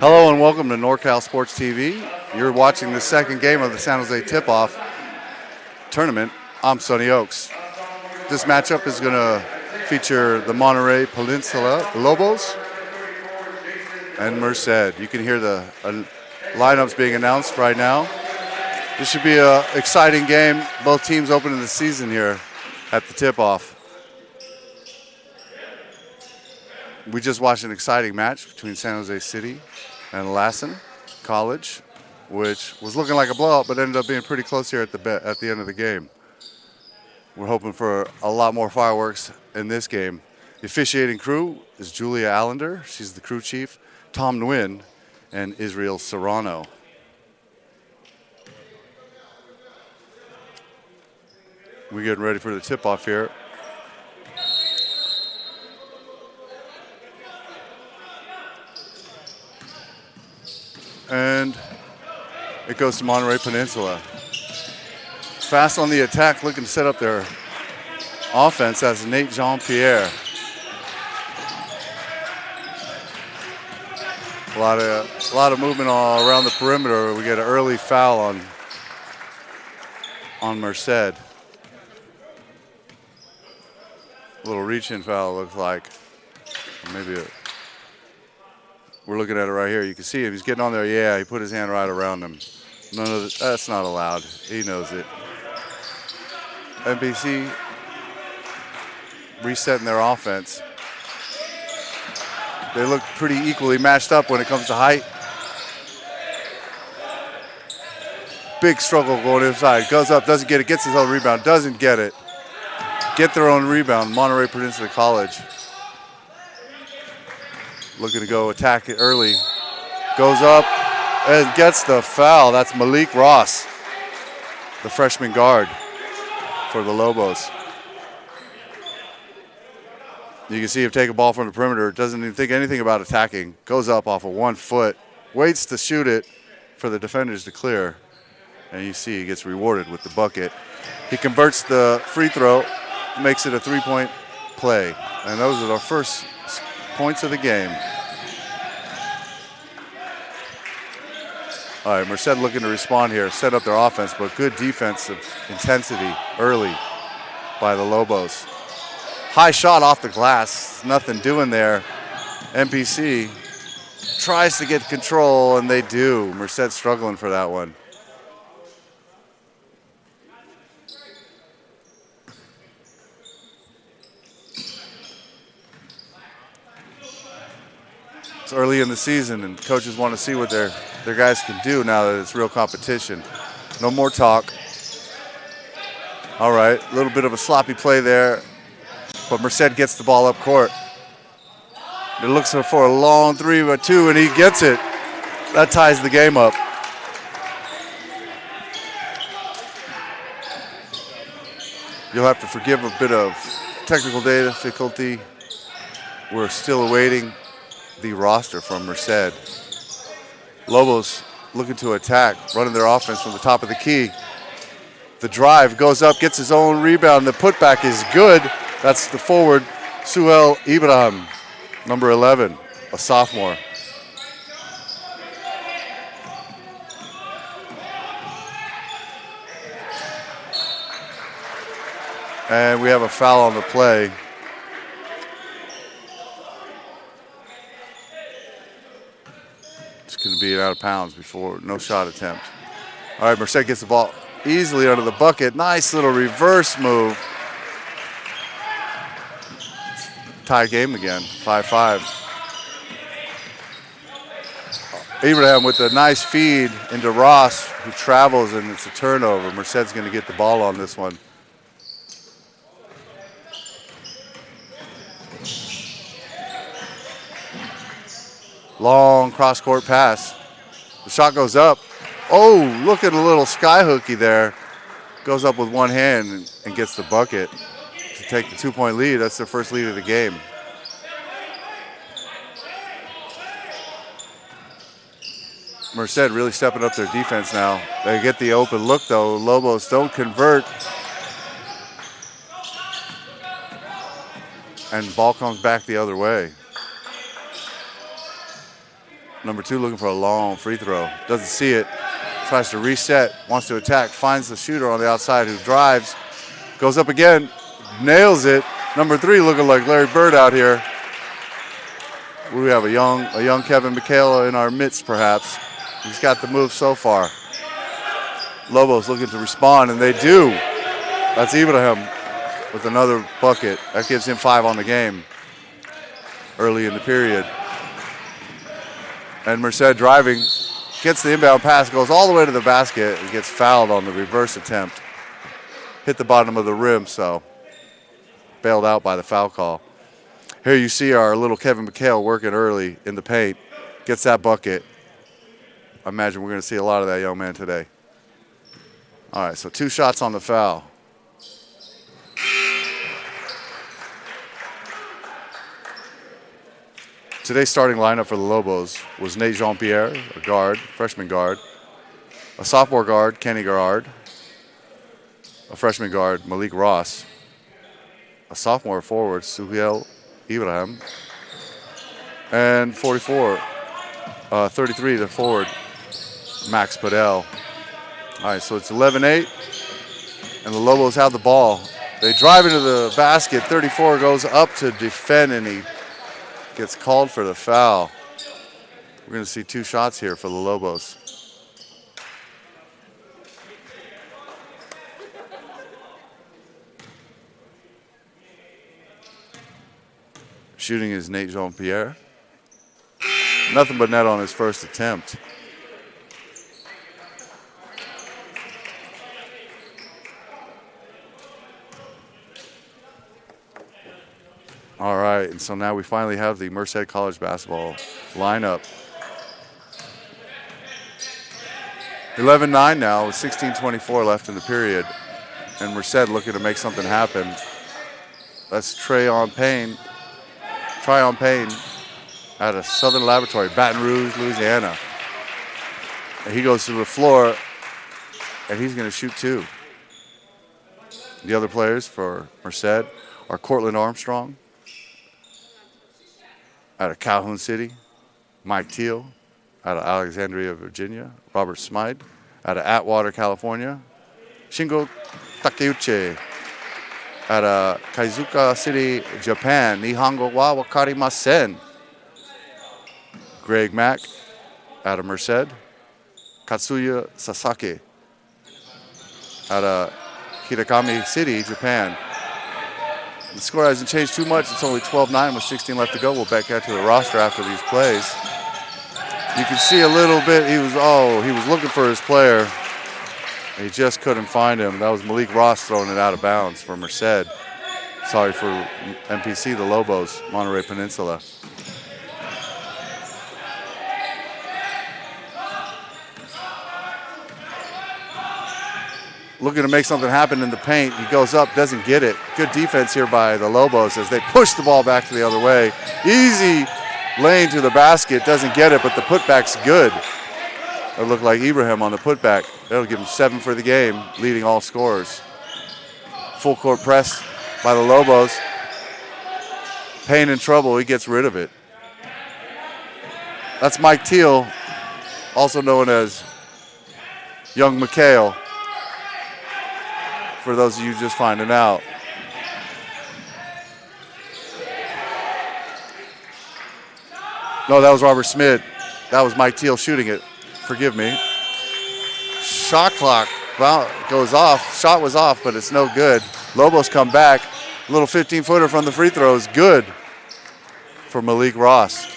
Hello and welcome to NorCal Sports TV. You're watching the second game of the San Jose Tip-Off tournament. I'm Sonny Oaks. This matchup is going to feature the Monterey Peninsula Lobos and Merced. You can hear the lineups being announced right now. This should be an exciting game. Both teams opening the season here at the Tip-Off. We just watched an exciting match between San Jose City and Lassen College, which was looking like a blowout, but ended up being pretty close here at the end of the game. We're hoping for a lot more fireworks in this game. The officiating crew is Julia Allender, she's the crew chief, Tom Nguyen, and Israel Serrano. We're getting ready for the tip-off here. And it goes to Monterey Peninsula. Fast on the attack, looking to set up their offense. That's Nate Jean-Pierre. A lot of movement all around the perimeter. We get an early foul on Merced. A little reach-in foul, looks like. Or maybe we're looking at it right here. You can see him. He's getting on there. Yeah, he put his hand right around him. That's not allowed. He knows it. NBC resetting their offense. They look pretty equally matched up when it comes to height. Big struggle going inside. Goes up, doesn't get it, gets his own rebound, doesn't get it. Get their own rebound, Monterey Peninsula College. Looking to go attack it early. Goes up and gets the foul. That's Malik Ross, the freshman guard for the Lobos. You can see him take a ball from the perimeter. Doesn't even think anything about attacking. Goes up off of 1 foot. Waits to shoot it for the defenders to clear. And you see he gets rewarded with the bucket. He converts the free throw, makes it a three-point play. And those are our first points of the game. All right, Merced looking to respond here, set up their offense, but good defensive intensity early by the Lobos. High shot off the glass, nothing doing there. MPC tries to get control, and they do. Merced struggling for that one. It's early in the season, and coaches want to see what their guys can do now that it's real competition. No more talk. All right, a little bit of a sloppy play there, but Merced gets the ball up court. It looks for a long 3-2, and he gets it. That ties the game up. You'll have to forgive a bit of technical difficulty. We're still awaiting the roster from Merced. Lobos looking to attack, running their offense from the top of the key. The drive goes up, gets his own rebound. The putback is good. That's the forward, Suhail Ibrahim, number 11, a sophomore. And we have a foul on the play. It's going to be out of bounds before, no shot attempt. All right, Merced gets the ball easily under the bucket. Nice little reverse move. Tie game again, 5-5. Ibrahim with a nice feed into Ross, who travels, and it's a turnover. Merced's going to get the ball on this one. Long cross-court pass. The shot goes up. Oh, look at a little sky hooky there. Goes up with one hand and gets the bucket to take the 2-point lead. That's their first lead of the game. Merced really stepping up their defense now. They get the open look, though. Lobos don't convert. And ball comes back the other way. Number 2 looking for a long free throw. Doesn't see it. Tries to reset. Wants to attack. Finds the shooter on the outside who drives. Goes up again. Nails it. Number 3 looking like Larry Bird out here. We have a young Kevin Michaela in our midst, perhaps. He's got the move so far. Lobos looking to respond, and they do. That's Ibrahim with another bucket. That gives him 5 on the game early in the period. And Merced driving, gets the inbound pass, goes all the way to the basket, and gets fouled on the reverse attempt. Hit the bottom of the rim, so bailed out by the foul call. Here you see our little Kevin McHale working early in the paint. Gets that bucket. I imagine we're going to see a lot of that young man today. All right, so 2 shots on the foul. Today's starting lineup for the Lobos was Nate Jean-Pierre, a guard, freshman guard, a sophomore guard, Kenny Garrard, a freshman guard, Malik Ross, a sophomore forward, Suhail Ibrahim, and 33, the forward, Max Padel. All right, so it's 11-8, and the Lobos have the ball. They drive into the basket. 34 goes up to defend, and he gets called for the foul. We're going to see 2 shots here for the Lobos. Shooting is Nate Jean-Pierre. Nothing but net on his first attempt. All right, and so now we finally have the Merced College basketball lineup. 11-9 now with 16:24 left in the period. And Merced looking to make something happen. That's Tryon Payne out of Southern Laboratory, Baton Rouge, Louisiana. And he goes to the floor, and he's going to shoot 2. The other players for Merced are Cortland Armstrong out of Calhoun City, Mike Teal out of Alexandria, Virginia, Robert Smythe out of Atwater, California, Shingo Takeuchi out of Kaizuka City, Japan, Nihongo wa wakarimasen. Greg Mack out of Merced, Katsuya Sasaki out of Hirakami City, Japan. The score hasn't changed too much. It's only 12-9 with 16 left to go. We'll back out to the roster after these plays. You can see a little bit, he was looking for his player. He just couldn't find him. That was Malik Ross throwing it out of bounds for Merced. Sorry for MPC, the Lobos, Monterey Peninsula. Looking to make something happen in the paint. He goes up, doesn't get it. Good defense here by the Lobos as they push the ball back to the other way. Easy lane to the basket, doesn't get it, but the putback's good. It looked like Ibrahim on the putback. That'll give him 7 for the game, leading all scorers. Full court press by the Lobos. Payne in trouble, he gets rid of it. That's Mike Teal, also known as Young McHale, for those of you just finding out. No, that was Robert Smith. That was Mike Teal shooting it. Forgive me. Shot clock goes off. Shot was off, but it's no good. Lobos come back. A little 15-footer from the free throw is good for Malik Ross.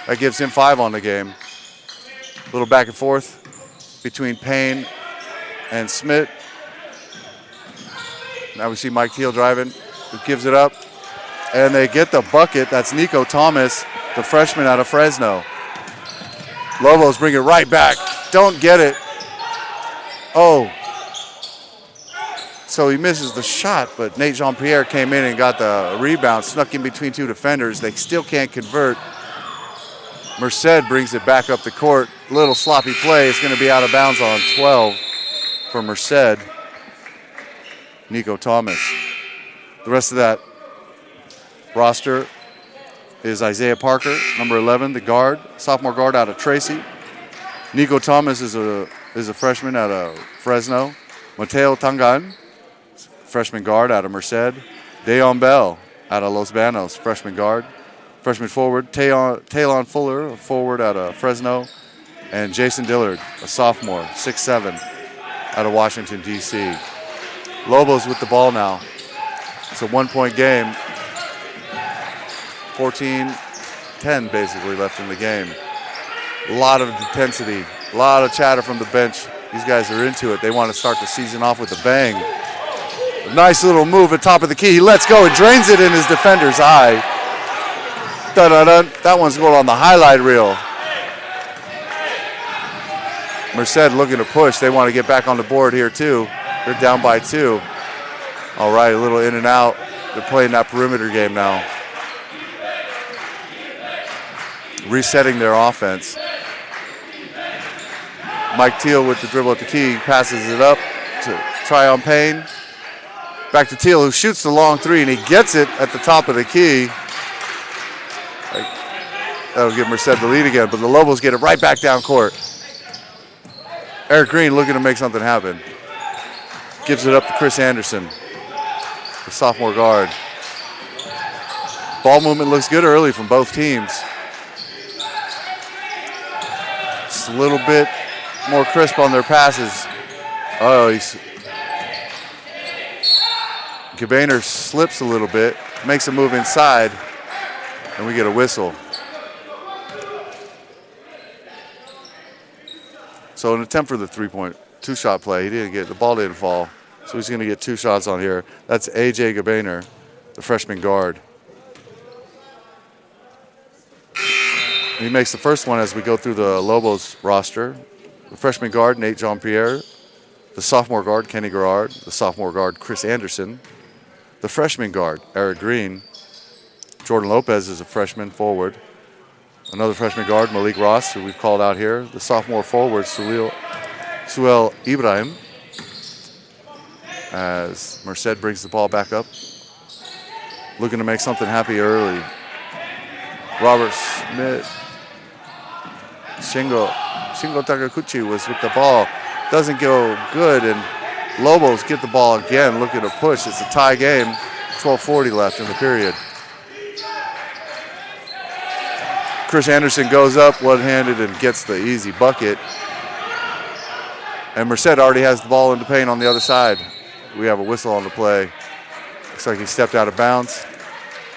That gives him 5 on the game. A little back and forth between Payne and Smith. Now we see Mike Teal driving. He gives it up. And they get the bucket. That's Nico Thomas, the freshman out of Fresno. Lobos bring it right back. Don't get it. Oh. So he misses the shot, but Nate Jean-Pierre came in and got the rebound, snuck in between 2 defenders. They still can't convert. Merced brings it back up the court. Little sloppy play. It's going to be out of bounds on 12 for Merced. Nico Thomas. The rest of that roster is Isaiah Parker, number 11, the guard, sophomore guard out of Tracy. Nico Thomas is a freshman out of Fresno. Mateo Tangan, freshman guard out of Merced. Dayon Bell out of Los Banos, freshman guard. Freshman forward, Talon Fuller, a forward out of Fresno. And Jason Dillard, a sophomore, 6'7", out of Washington, D.C. Lobos with the ball now. It's a 1-point game. 14-10 basically left in the game. A lot of intensity, a lot of chatter from the bench. These guys are into it. They want to start the season off with a bang. A nice little move at top of the key. He lets go and drains it in his defender's eye. Dun-dun-dun. That one's going on the highlight reel. Merced looking to push. They want to get back on the board here too. They're down by 2. All right, a little in and out. They're playing that perimeter game now. Resetting their offense. Mike Teal with the dribble at the key, passes it up to try on Payne. Back to Teal, who shoots the long 3, and he gets it at the top of the key. That'll give Merced the lead again, but the Lobos get it right back down court. Eric Green looking to make something happen. Gives it up to Chris Anderson, the sophomore guard. Ball movement looks good early from both teams. Just a little bit more crisp on their passes. Oh, Gabainer slips a little bit, makes a move inside, and we get a whistle. So an attempt for the 2-shot play. The ball didn't fall. So he's going to get 2 shots on here. That's A.J. Gabainer, the freshman guard. And he makes the first one as we go through the Lobos roster. The freshman guard, Nate Jean-Pierre. The sophomore guard, Kenny Garrard. The sophomore guard, Chris Anderson. The freshman guard, Eric Green. Jordan Lopez is a freshman forward. Another freshman guard, Malik Ross, who we've called out here. The sophomore forward, Suel Ibrahim. As Merced brings the ball back up. Looking to make something happy early. Robert Smith. Shingo Takakuchi was with the ball. Doesn't go good, and Lobos get the ball again, looking to push. It's a tie game. 12:40 left in the period. Chris Anderson goes up one-handed and gets the easy bucket. And Merced already has the ball in the paint on the other side. We have a whistle on the play. Looks like he stepped out of bounds.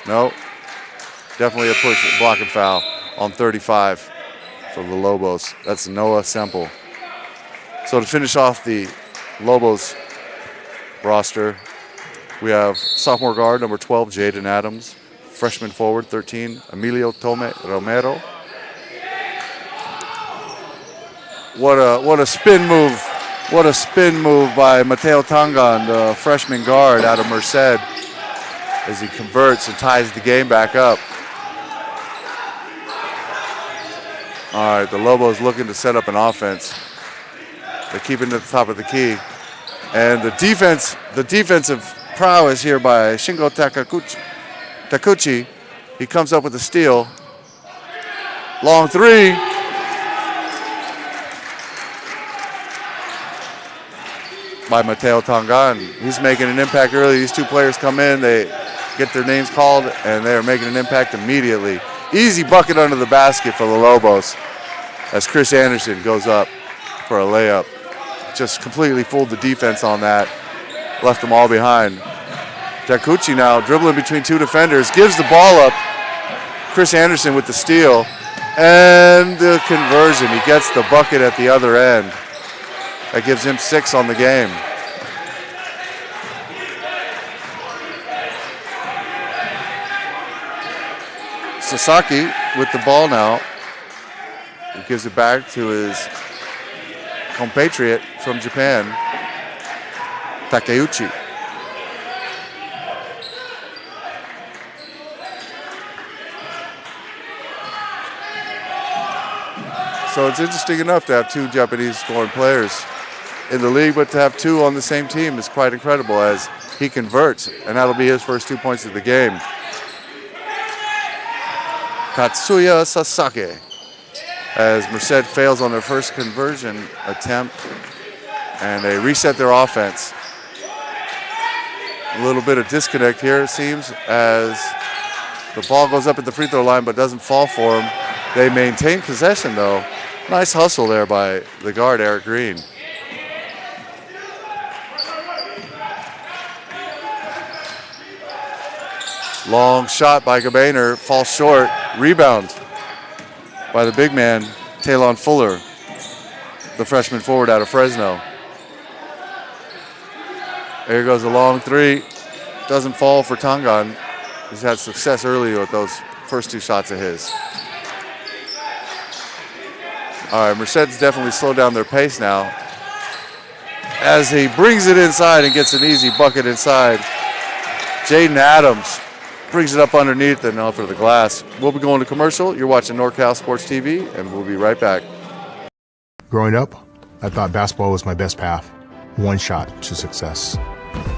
No. Definitely a push, block and foul on 35 for the Lobos. That's Noah Semple. So to finish off the Lobos roster, we have sophomore guard number 12, Jaden Adams. Freshman forward, 13, Emilio Tome Romero. What a spin move. What a spin move by Mateo Tangan, the freshman guard out of Merced, as he converts and ties the game back up. All right, the Lobos looking to set up an offense. They're keeping it at the top of the key. And the defensive prowess here by Shingo Takuchi. He comes up with a steal. Long three. By Mateo Tangan. He's making an impact early. These two players come in, they get their names called, and they're making an impact immediately. Easy bucket under the basket for the Lobos as Chris Anderson goes up for a layup. Just completely fooled the defense on that. Left them all behind. Takuchi now dribbling between two defenders, gives the ball up. Chris Anderson with the steal and the conversion. He gets the bucket at the other end. That gives him 6 on the game. Sasaki with the ball now. He gives it back to his compatriot from Japan, Takeuchi. So it's interesting enough to have two Japanese scoring players in the league, but to have two on the same team is quite incredible as he converts, and that'll be his first 2 points of the game. Katsuya Sasaki, as Merced fails on their first conversion attempt, and they reset their offense. A little bit of disconnect here, it seems, as the ball goes up at the free throw line but doesn't fall for them. They maintain possession, though. Nice hustle there by the guard, Eric Green. Long shot by Gabainer, falls short. Rebound by the big man, Talon Fuller, the freshman forward out of Fresno. There goes a long three. Doesn't fall for Tangan. He's had success early with those first 2 shots of his. All right, Merced's definitely slowed down their pace now as he brings it inside and gets an easy bucket inside. Jaden Adams brings it up underneath and off of the glass. We'll be going to commercial. You're watching NorCal Sports TV, and we'll be right back. Growing up, I thought basketball was my best path. One shot to success.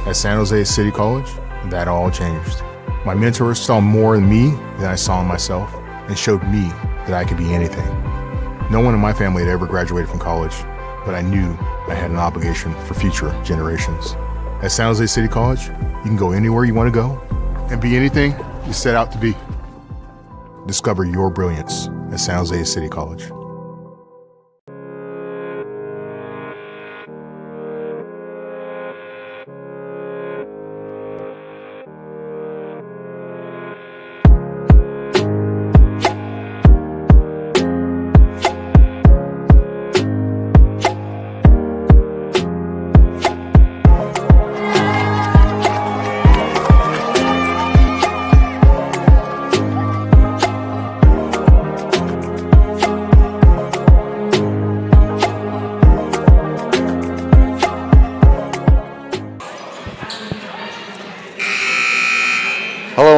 At San Jose City College, that all changed. My mentors saw more in me than I saw in myself and showed me that I could be anything. No one in my family had ever graduated from college, but I knew I had an obligation for future generations. At San Jose City College, you can go anywhere you want to go and be anything you set out to be. Discover your brilliance at San Jose City College.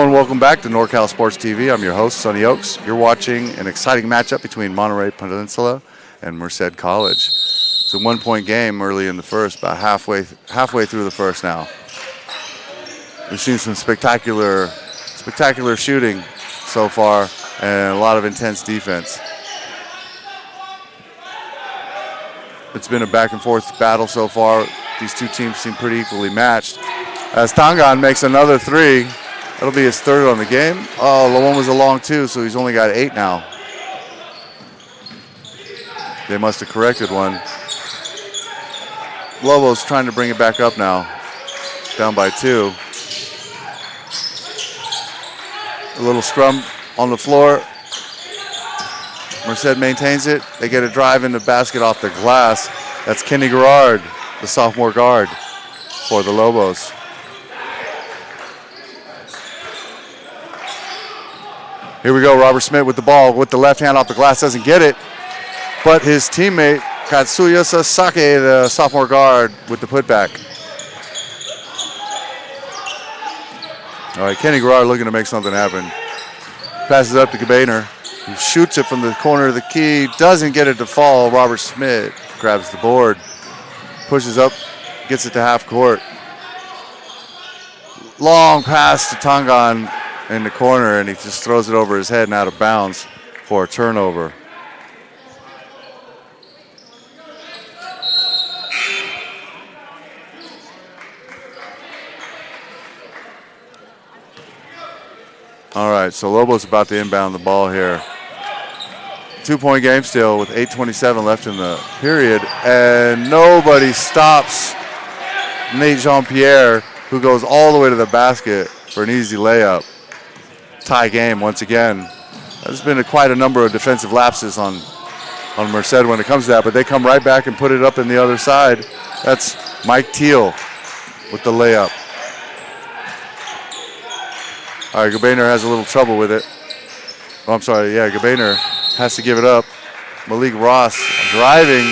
Welcome back to NorCal Sports TV. I'm your host, Sonny Oaks. You're watching an exciting matchup between Monterey Peninsula and Merced College. It's a 1-point game early in the first, about halfway through the first now. We've seen some spectacular shooting so far and a lot of intense defense. It's been a back and forth battle so far. These two teams seem pretty equally matched. As Tangan makes another three, that'll be his third on the game. Oh, the one was a long 2, so he's only got 8 now. They must have corrected one. Lobos trying to bring it back up now. Down by 2. A little scrum on the floor. Merced maintains it. They get a drive in the basket off the glass. That's Kenny Garrard, the sophomore guard for the Lobos. Here we go, Robert Smith with the ball, with the left hand off the glass, doesn't get it. But his teammate, Katsuya Sasaki, the sophomore guard, with the putback. All right, Kenny Garrard looking to make something happen. Passes it up to Gabainer, who shoots it from the corner of the key, doesn't get it to fall. Robert Smith grabs the board. pushes up, gets it to half court. Long pass to Tangan in the corner, and he just throws it over his head and out of bounds for a turnover. All right, so Lobo's about to inbound the ball here. 2-point game still with 8:27 left in the period, and nobody stops Nate Jean-Pierre, who goes all the way to the basket for an easy layup. Tie game once again. There's been quite a number of defensive lapses on Merced when it comes to that, but they come right back and put it up in the other side. That's Mike Teal with the layup. All right, Gabainer has a little trouble with it. Oh, I'm sorry, yeah, Gabainer has to give it up. Malik Ross driving,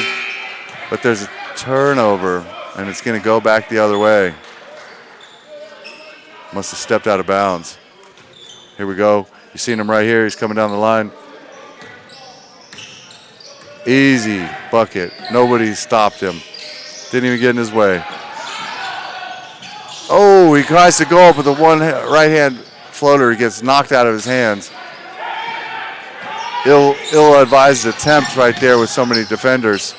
but there's a turnover, and it's going to go back the other way. Must have stepped out of bounds. Here we go. You're seeing him right here. He's coming down the line. Easy bucket. Nobody stopped him. Didn't even get in his way. Oh, he tries to go up with a right-hand floater. He gets knocked out of his hands. Ill-advised attempt right there with so many defenders.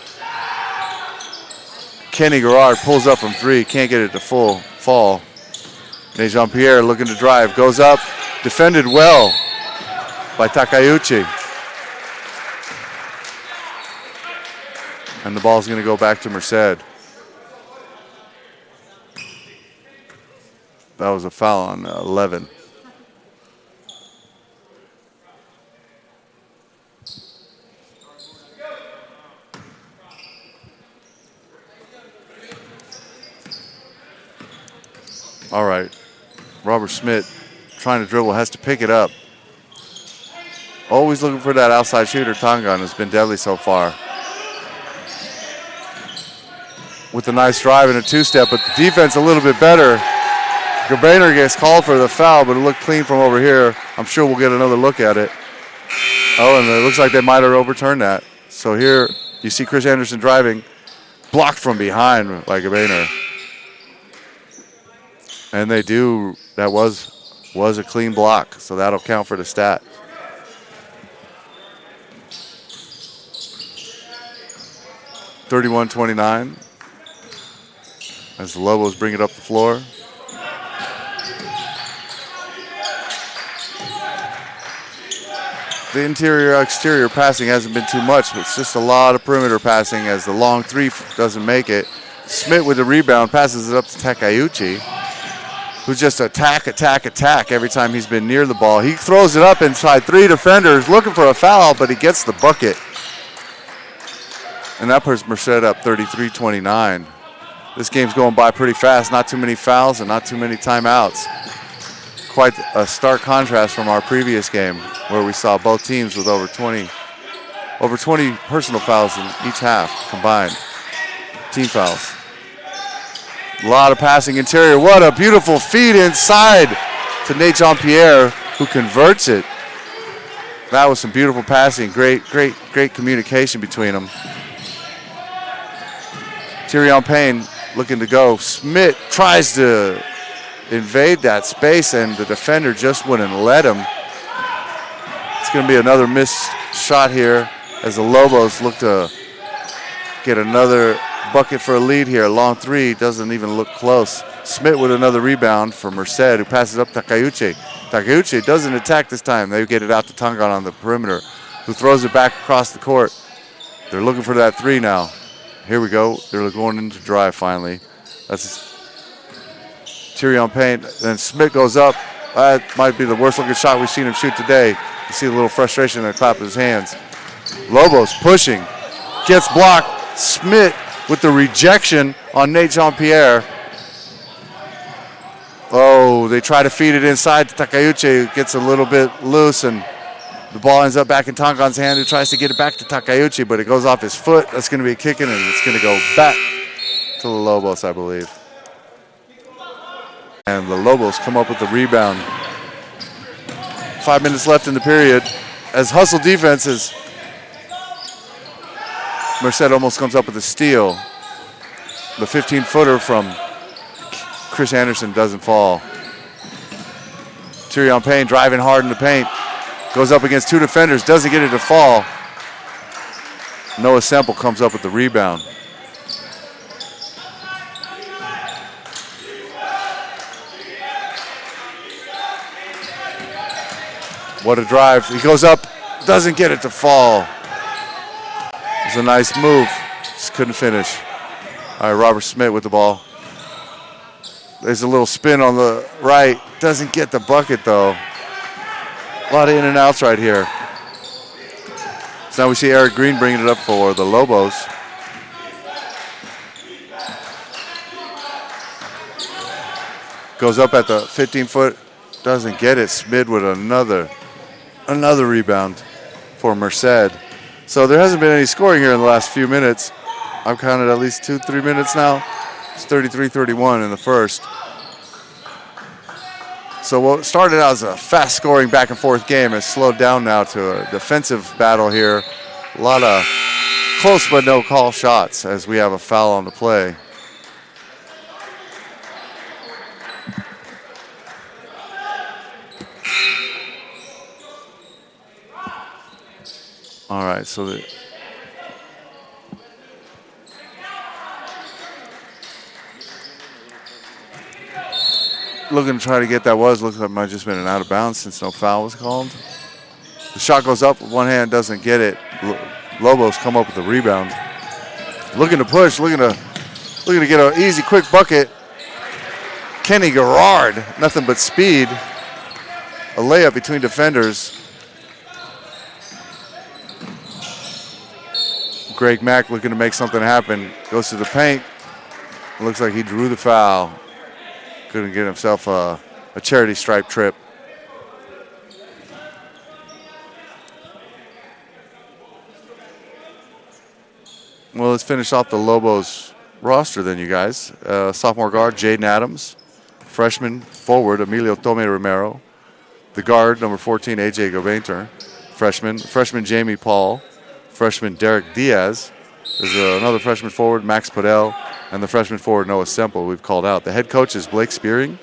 Kenny Garrard pulls up from three. Can't get it to fall. Nate Jean-Pierre looking to drive. Goes up. Defended well by Takayuchi. And the ball's going to go back to Merced. That was a foul on 11. All right, Robert Smith trying to dribble, has to pick it up. Always looking for that outside shooter. Tangan has been deadly so far. With a nice drive and a two-step, but the defense a little bit better. Gabainer gets called for the foul, but it looked clean from over here. I'm sure we'll get another look at it. Oh, and it looks like they might have overturned that. So here you see Chris Anderson driving, blocked from behind by Gabainer. And they do, that was a clean block, so that'll count for the stat. (31-29) as the Lobos bring it up the floor. The interior-exterior passing hasn't been too much, but it's just a lot of perimeter passing as the long three doesn't make it. Smith with the rebound, passes it up to Takayuchi, who's just attack every time he's been near the ball. He throws it up inside three defenders, looking for a foul, but he gets the bucket. And that puts Merced up 33-29. This game's going by pretty fast. Not too many fouls and not too many timeouts. Quite a stark contrast from our previous game where we saw both teams with over 20 personal fouls in each half combined. Team fouls. A lot of passing interior. What a beautiful feed inside to Nate Jean-Pierre, who converts it. That was some beautiful passing. Great communication between them. Tyrion Payne looking to go. Smith tries to invade that space, and the defender just wouldn't let him. It's going to be another missed shot here as the Lobos look to get another bucket for a lead here. Long three doesn't even look close. Smith with another rebound for Merced, who passes up Takayuchi. Takayuchi doesn't attack this time. They get it out to Tangan on the perimeter, who throws it back across the court. They're looking for that three now. Here we go. They're going into drive finally. That's Tyrion Payne. Then Smith goes up. That might be the worst looking shot we've seen him shoot today. You see a little frustration in the clap of his hands. Lobos pushing. Gets blocked. Smith with the rejection on Nate Jean-Pierre. Oh, they try to feed it inside to Takayuchi. Gets a little bit loose, and the ball ends up back in Tangan's hand, who tries to get it back to Takayuchi, but it goes off his foot. That's going to be a kicking, and it's going to go back to the Lobos, I believe. And the Lobos come up with the rebound. 5 minutes left in the period. As hustle defenses, Merced almost comes up with a steal. The 15-footer from Chris Anderson doesn't fall. Tyrion Payne driving hard in the paint. Goes up against two defenders, doesn't get it to fall. Noah Semple comes up with the rebound. What a drive. He goes up, doesn't get it to fall. It was a nice move, just couldn't finish. All right, Robert Smith with the ball. There's a little spin on the right. Doesn't get the bucket, though. A lot of in and outs right here. So now we see Eric Green bringing it up for the Lobos. Goes up at the 15-foot. Doesn't get it. Smid with another rebound for Merced. So there hasn't been any scoring here in the last few minutes. I've counted at least 2-3 minutes now. It's 33-31 in the first. So what started out as a fast-scoring back-and-forth game has slowed down now to a defensive battle here. A lot of close but no call shots as we have a foul on the play. All right, so looking to try to get that looks like it might have just been an out of bounds since no foul was called. The shot goes up with one hand, doesn't get it. Lobos come up with the rebound. Looking to push, looking to get an easy, quick bucket. Kenny Garrard, nothing but speed. A layup between defenders. Greg Mack looking to make something happen. Goes to the paint. Looks like he drew the foul. Couldn't get himself a charity stripe trip. Well, let's finish off the Lobos roster then, you guys. Sophomore guard, Jaden Adams. Freshman forward, Emilio Tome Romero. The guard, number 14, AJ Gobainter. Freshman Jamie Paul. Freshman Derek Diaz. There's another freshman forward, Max Padel, and the freshman forward, Noah Semple, we've called out. The head coach is Blake Spearing.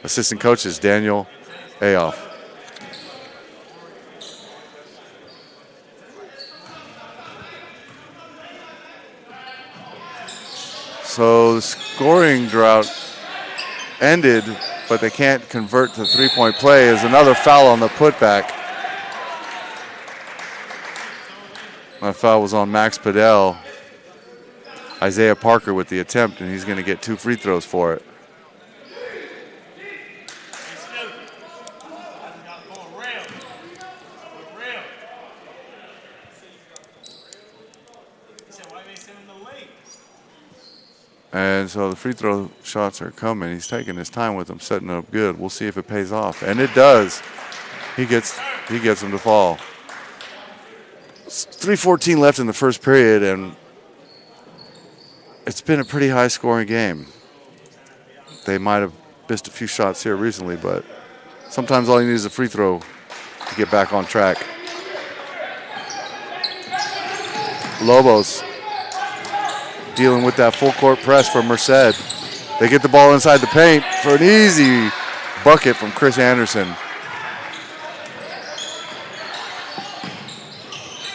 Assistant coach is Daniel Aoff. So the scoring drought ended, but they can't convert to three-point play. Is another foul on the putback. That foul was on Max Padel. Isaiah Parker with the attempt, and he's going to get 2 free throws for it. And so the free throw shots are coming. He's taking his time with them, setting up good. We'll see if it pays off. And it does. He gets them to fall. 3:14 left in the first period, and it's been a pretty high-scoring game. They might have missed a few shots here recently, but sometimes all you need is a free throw to get back on track. Lobos dealing with that full-court press from Merced. They get the ball inside the paint for an easy bucket from Chris Anderson.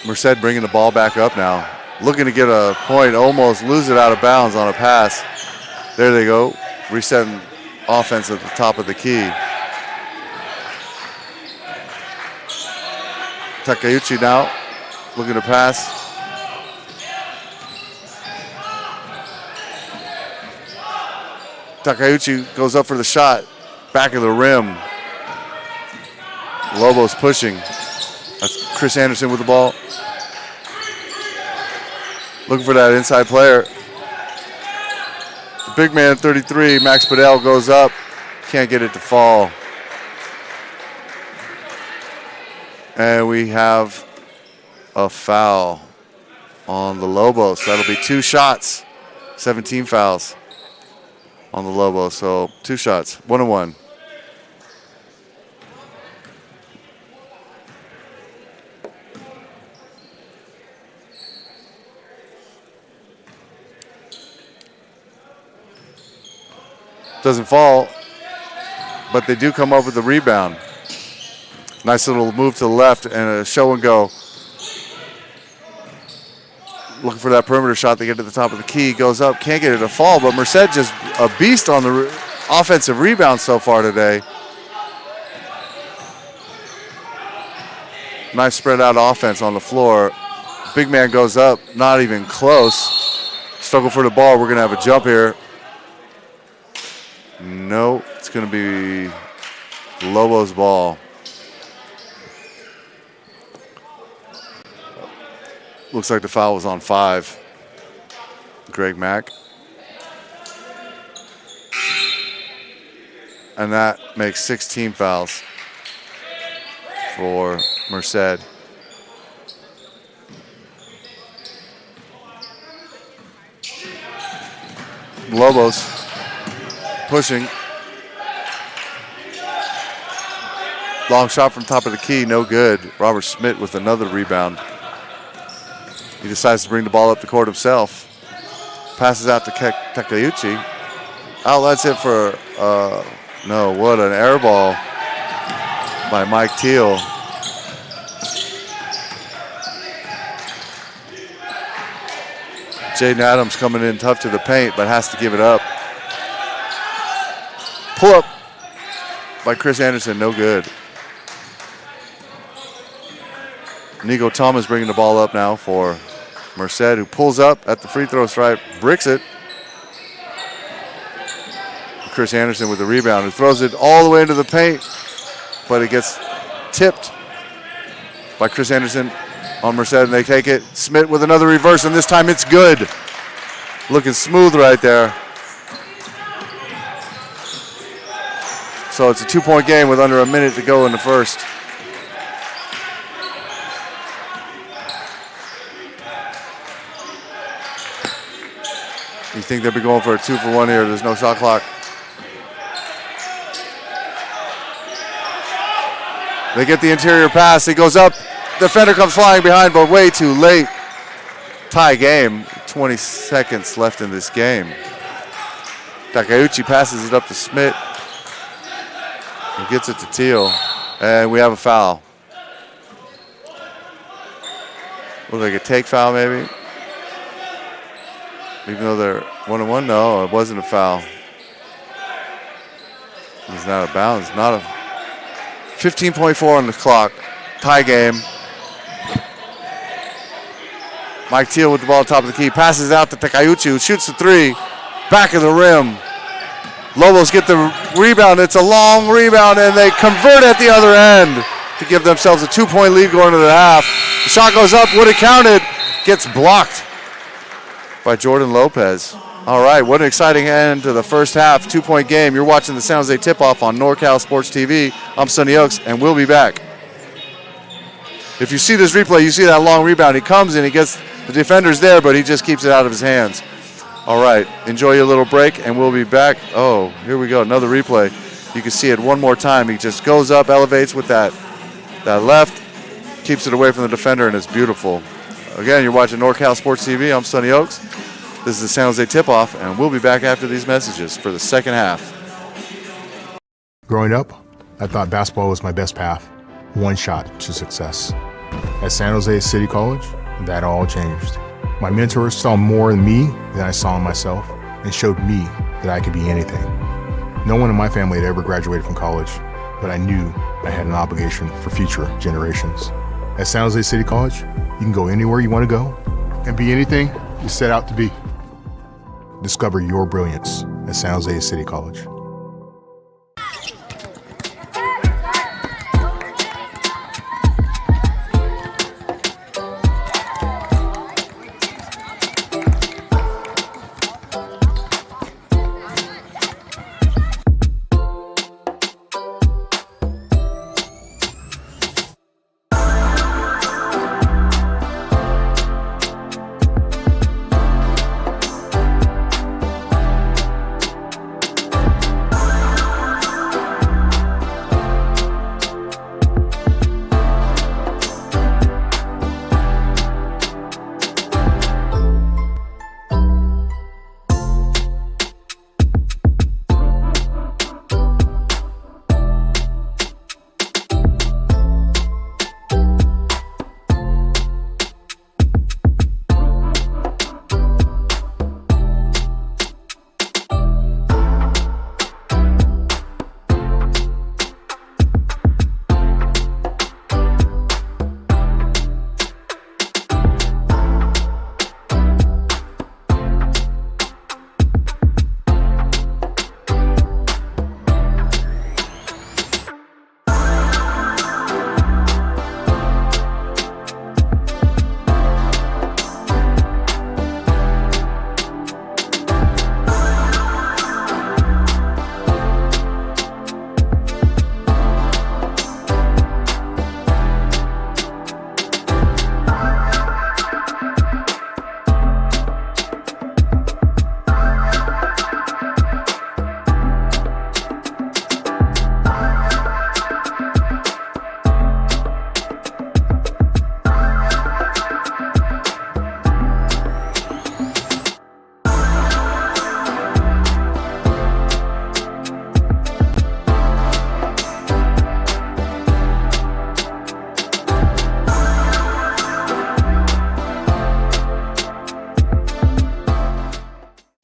Merced bringing the ball back up now. Looking to get a point, almost lose it out of bounds on a pass. There they go, resetting offense at the top of the key. Takeuchi now, looking to pass. Takeuchi goes up for the shot, back of the rim. Lobos pushing. That's Chris Anderson with the ball. Looking for that inside player. The big man, 33, Max Padel goes up. Can't get it to fall. And we have a foul on the Lobos. That'll be 2 shots. 17 fouls on the Lobos. So 2 shots, 1-1. Doesn't fall, but they do come up with the rebound. Nice little move to the left and a show and go. Looking for that perimeter shot. They get to the top of the key. Goes up. Can't get it to fall, but Merced just a beast on the offensive rebound so far today. Nice spread out offense on the floor. Big man goes up. Not even close. Struggle for the ball. We're going to have a jump here. No, it's going to be Lobo's ball. Looks like the foul was on 5. Greg Mack. And that makes 16 fouls for Merced. Lobos pushing. Long shot from top of the key, no good. Robert Schmidt with another rebound. He decides to bring the ball up the court himself. Passes out to Takeuchi. Outlets it for, no, what an air ball by Mike Teal. Jaden Adams coming in tough to the paint, but has to give it up. Pull up by Chris Anderson, no good. Nico Thomas bringing the ball up now for Merced, who pulls up at the free throw stripe, bricks it. Chris Anderson with the rebound, who throws it all the way into the paint, but it gets tipped by Chris Anderson on Merced, and they take it. Smith with another reverse, and this time it's good. Looking smooth right there. So it's a 2-point game with under a minute to go in the first. You think they'll be going for a 2-for-1 here? There's no shot clock. They get the interior pass. It goes up. Defender comes flying behind, but way too late. Tie game. 20 seconds left in this game. Takeuchi passes it up to Smith. He gets it to Teal. And we have a foul. Looks like a take foul maybe. Even though they're 1-1, no, it wasn't a foul. It's not a bounds. Not a 15.4 on the clock. Tie game. Mike Teal with the ball on top of the key. Passes out to Takeuchi, who shoots the 3. Back of the rim. Lobos get the rebound. It's a long rebound, and they convert at the other end to give themselves a 2-point lead going into the half. The shot goes up. Would have counted. Gets blocked by Jordan Lopez. All right, what an exciting end to the first half. 2-point game. You're watching the San Jose Tip-Off on NorCal Sports TV. I'm Sonny Oaks, and we'll be back. If you see this replay, you see that long rebound. He comes in, he gets the defender's there, but he just keeps it out of his hands. All right, enjoy your little break, and we'll be back. Oh, here we go, another replay. You can see it one more time. He just goes up, elevates with that left, keeps it away from the defender, and it's beautiful. Again, you're watching NorCal Sports TV. I'm Sonny Oaks. This is the San Jose Tip-Off, and we'll be back after these messages for the second half. Growing up, I thought basketball was my best path. One shot to success. At San Jose City College, that all changed. My mentors saw more in me than I saw in myself and showed me that I could be anything. No one in my family had ever graduated from college, but I knew I had an obligation for future generations. At San Jose City College, you can go anywhere you want to go and be anything you set out to be. Discover your brilliance at San Jose City College.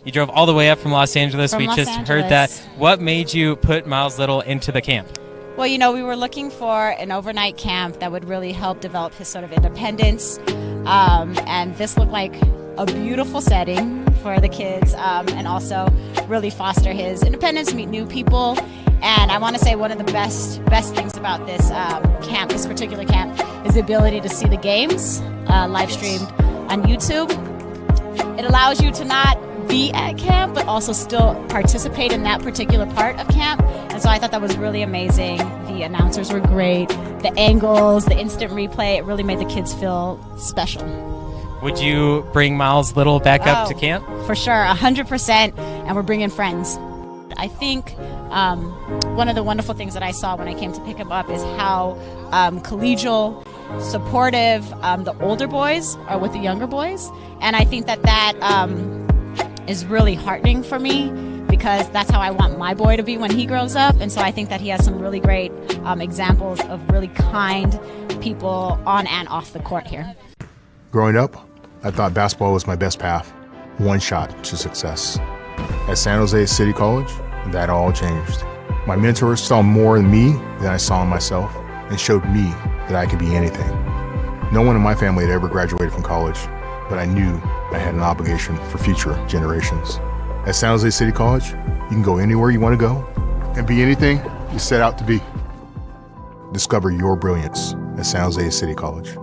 You drove all the way up from Los Angeles. From we Los just Angeles. heard that. What made you put Miles Little into the camp? Well, you know, we were looking for an overnight camp that would really help develop his sort of independence. And this looked like a beautiful setting for the kids, and also really foster his independence, meet new people. And I want to say one of the best things about this camp, this particular camp, is the ability to see the games live streamed on YouTube. It allows you to not be at camp, but also still participate in that particular part of camp. And so I thought that was really amazing. The announcers were great. The angles, the instant replay, it really made the kids feel special. Would you bring Miles Little back up to camp? For sure, 100%, and we're bringing friends. I think one of the wonderful things that I saw when I came to pick him up is how collegial, supportive the older boys are with the younger boys. And I think that is really heartening for me, because that's how I want my boy to be when he grows up. And so I think that he has some really great examples of really kind people on and off the court here. Growing up, I thought basketball was my best path, one shot to success. At San Jose City College, that all changed. My mentors saw more in me than I saw in myself and showed me that I could be anything. No one in my family had ever graduated from college, but I knew I had an obligation for future generations. At San Jose City College, you can go anywhere you want to go and be anything you set out to be. Discover your brilliance at San Jose City College.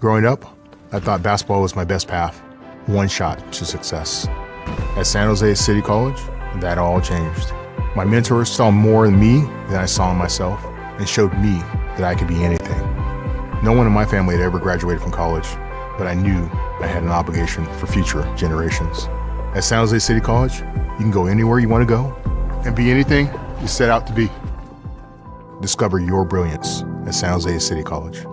Growing up, I thought basketball was my best path, one shot to success. At San Jose City College, that all changed. My mentors saw more in me than I saw in myself and showed me that I could be anything. No one in my family had ever graduated from college, but I knew I had an obligation for future generations. At San Jose City College, you can go anywhere you want to go and be anything you set out to be. Discover your brilliance at San Jose City College.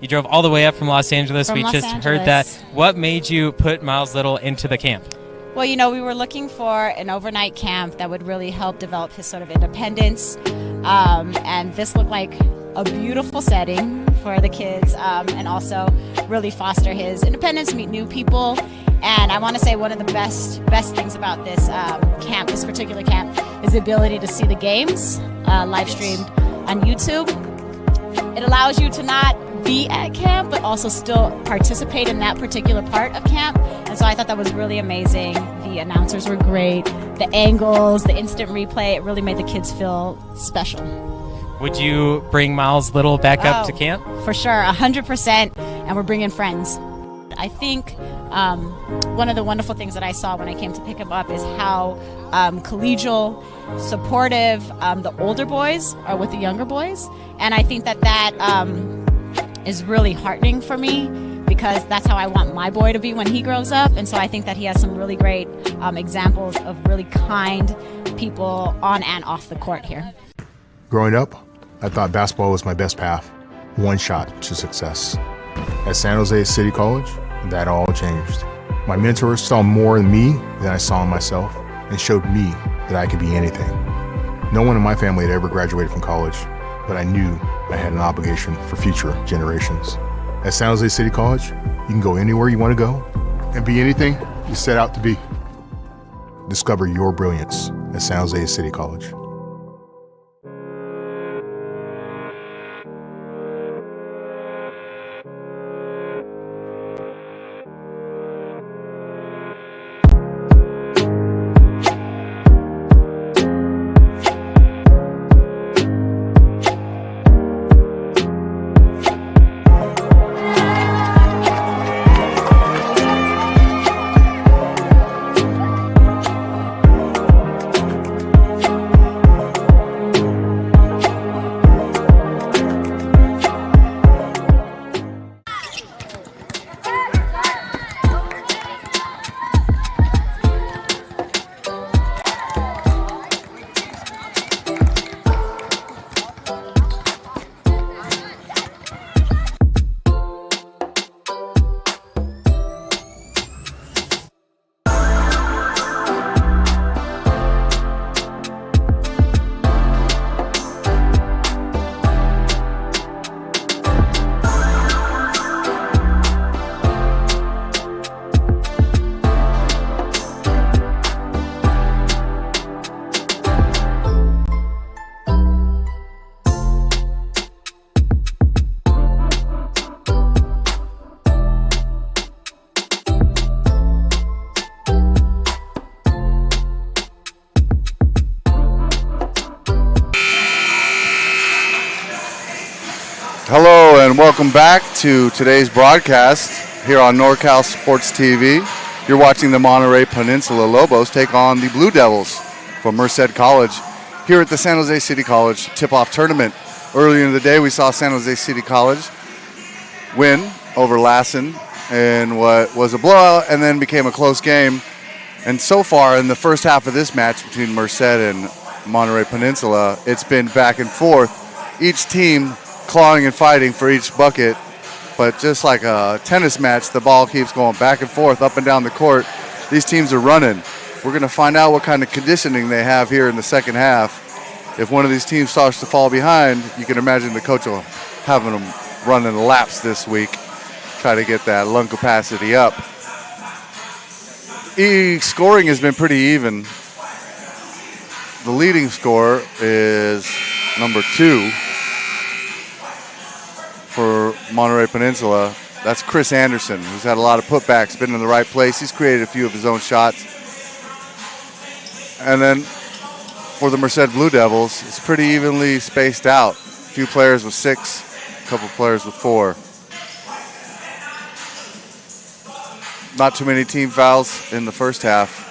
You drove all the way up from Los Angeles. From we Los just Angeles. heard that. What made you put Miles Little into the camp? Well, we were looking for an overnight camp that would really help develop his sort of independence. And this looked like a beautiful setting for the kids, and also really foster his independence, meet new people. And I want to say one of the best things about this camp, this particular camp, is the ability to see the games live streamed on YouTube. It allows you to not be at camp, but also still participate in that particular part of camp. And so I thought that was really amazing. The announcers were great. The angles, the instant replay, it really made the kids feel special. Would you bring Miles Little back up to camp? For sure, 100%. And we're bringing friends. I think one of the wonderful things that I saw when I came to pick him up is how collegial, supportive the older boys are with the younger boys. And I think that is really heartening for me, because that's how I want my boy to be when he grows up. And so I think that he has some really great examples of really kind people on and off the court here. Growing up, I thought basketball was my best path, one shot to success. At San Jose City College, that all changed. My mentors saw more in me than I saw in myself and showed me that I could be anything. No one in my family had ever graduated from college, but I knew I had an obligation for future generations. At San Jose City College, you can go anywhere you want to go and be anything you set out to be. Discover your brilliance at San Jose City College. Hello and welcome back to today's broadcast here on NorCal Sports TV. You're watching the Monterey Peninsula Lobos take on the Blue Devils from Merced College here at the San Jose City College tip-off tournament. Earlier in the day, we saw San Jose City College win over Lassen in what was a blowout and then became a close game. And so far in the first half of this match between Merced and Monterey Peninsula, it's been back and forth. Each team clawing and fighting for each bucket, but just like a tennis match, the ball keeps going back and forth up and down the court. These teams are running. We're going to find out what kind of conditioning they have here in the second half. If one of these teams starts to fall behind, you can imagine the coach will have them running laps this week, try to get that lung capacity up. Scoring has been pretty even. The leading scorer is number 2 for Monterey Peninsula. That's Chris Anderson, who's had a lot of putbacks, been in the right place. He's created a few of his own shots. And then for the Merced Blue Devils, it's pretty evenly spaced out. A few players with 6, a couple players with 4. Not too many team fouls in the first half.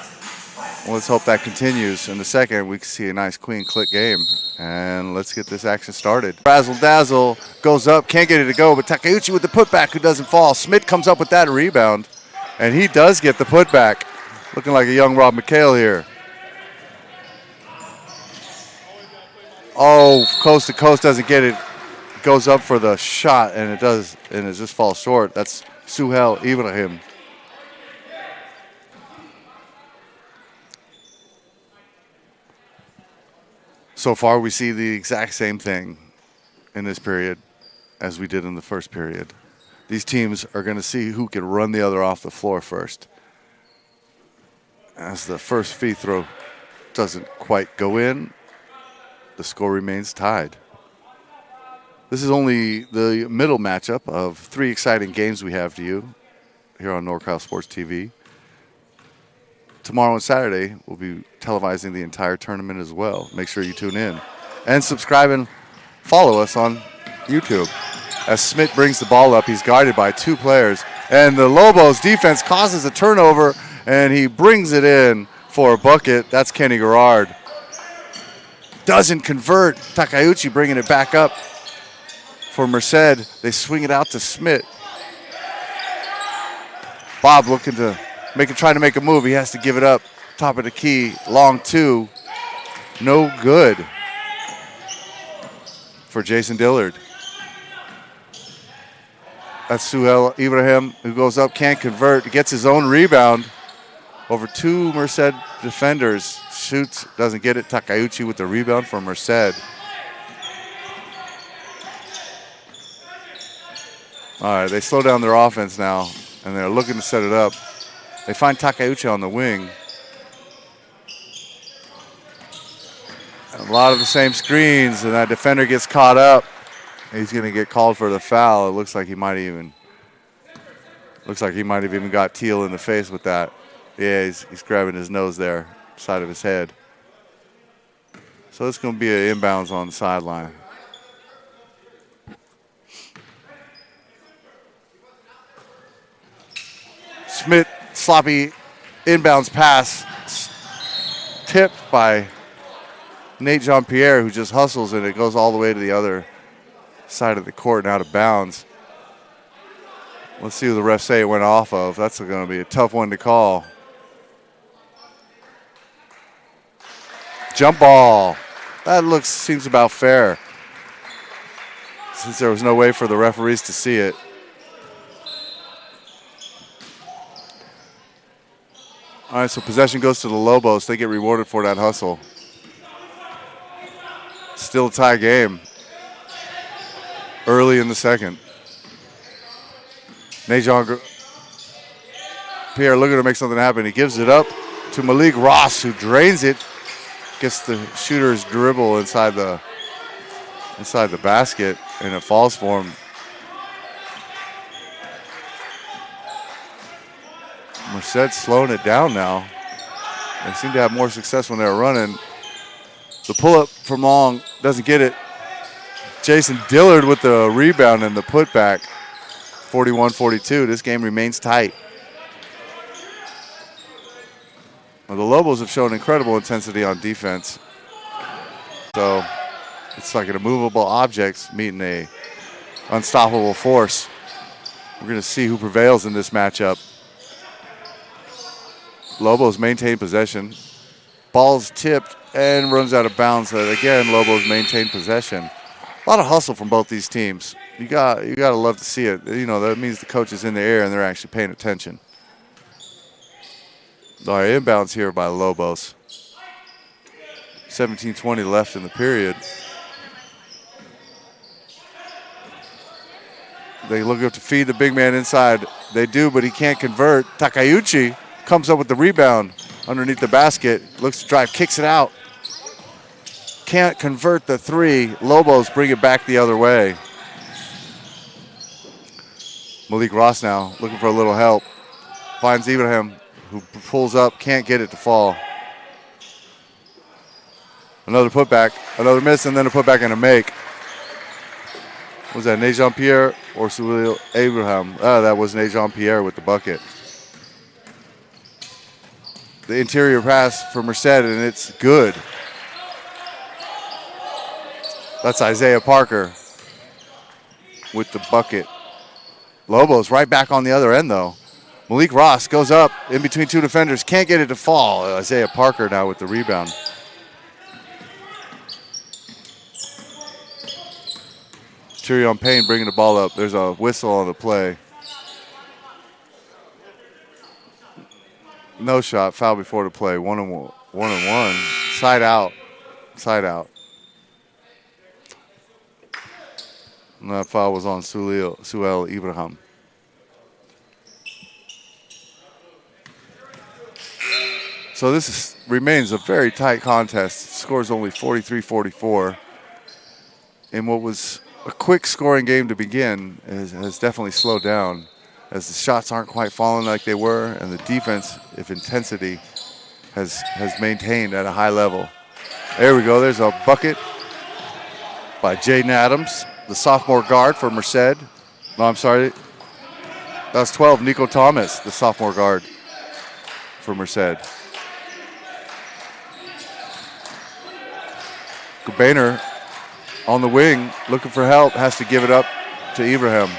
Well, let's hope that continues. In the second, we can see a nice clean click game. And let's get this action started. Razzle Dazzle goes up, can't get it to go, but Takeuchi with the putback who doesn't fall. Smith comes up with that rebound, and he does get the putback. Looking like a young Rob McHale here. Oh, coast to coast doesn't get it. Goes up for the shot, and it does, and it just falls short. That's Suhel Ibrahim. So far, we see the exact same thing in this period as we did in the first period. These teams are going to see who can run the other off the floor first. As the first free throw doesn't quite go in, the score remains tied. This is only the middle matchup of 3 exciting games we have to you here on NorCal Sports TV. Tomorrow and Saturday, we'll be televising the entire tournament as well. Make sure you tune in. And subscribe and follow us on YouTube. As Smith brings the ball up, he's guarded by 2 players. And the Lobos defense causes a turnover, and he brings it in for a bucket. That's Kenny Garrard. Doesn't convert. Takeuchi bringing it back up for Merced. They swing it out to Smith. Bob looking to trying to make a move. He has to give it up. Top of the key. Long 2. No good for Jason Dillard. That's Suhel Ibrahim who goes up, can't convert, gets his own rebound over 2 Merced defenders. Shoots, doesn't get it. Takeuchi with the rebound for Merced. All right, they slow down their offense now, and they're looking to set it up. They find Takeuchi on the wing. A lot of the same screens, and that defender gets caught up. He's going to get called for the foul. It looks like he might have even got Teal in the face with that. Yeah, he's grabbing his nose there, side of his head. So it's going to be an inbounds on the sideline. Smith, sloppy inbounds pass, tipped by Nate Jean-Pierre, who just hustles, and it goes all the way to the other side of the court and out of bounds. Let's see who the refs say it went off of. That's going to be a tough one to call. Jump ball. That seems about fair, since there was no way for the referees to see it. All right, so possession goes to the Lobos. They get rewarded for that hustle. Still a tie game. Early in the second. Najon Pierre looking to make something happen. He gives it up to Malik Ross, who drains it. Gets the shooter's dribble inside the basket, and it falls for him. Merced slowing it down now. They seem to have more success when they're running. The pull-up from long doesn't get it. Jason Dillard with the rebound and the putback. 41-42. This game remains tight. Well, the Lobos have shown incredible intensity on defense. So it's like an immovable object meeting a unstoppable force. We're going to see who prevails in this matchup. Lobos maintain possession. Ball's tipped and runs out of bounds. Again, Lobos maintain possession. A lot of hustle from both these teams. You got to love to see it. You know, that means the coach is in the air and they're actually paying attention. All right, inbounds here by Lobos. 17:20 left in the period. They look up to feed the big man inside. They do, but he can't convert. Takayuchi comes up with the rebound underneath the basket. Looks to drive, kicks it out. Can't convert the three. Lobos bring it back the other way. Malik Ross now looking for a little help. Finds Ibrahim, who pulls up, can't get it to fall. Another putback, another miss, and then a putback and a make. Was that Nejan Pierre or Sulil Abraham? That was Nejan Pierre with the bucket. The interior pass for Merced, and it's good. That's Isaiah Parker with the bucket. Lobos right back on the other end, though. Malik Ross goes up in between two defenders, can't get it to fall. Isaiah Parker now with the rebound. Tyrion Payne bringing the ball up. There's a whistle on the play. No shot, foul before the play. One and one. Side out. Side out. And that foul was on Suel Ibrahim. So this remains a very tight contest. The score is only 43-44. In what was a quick scoring game to begin, has definitely slowed down as the shots aren't quite falling like they were, and the defense, if intensity, has maintained at a high level. There we go. There's a bucket by Jaden Adams, the sophomore guard for Merced. No, I'm sorry. That's 12, Nico Thomas, the sophomore guard for Merced. Boehner on the wing, looking for help, has to give it up to Ibrahim.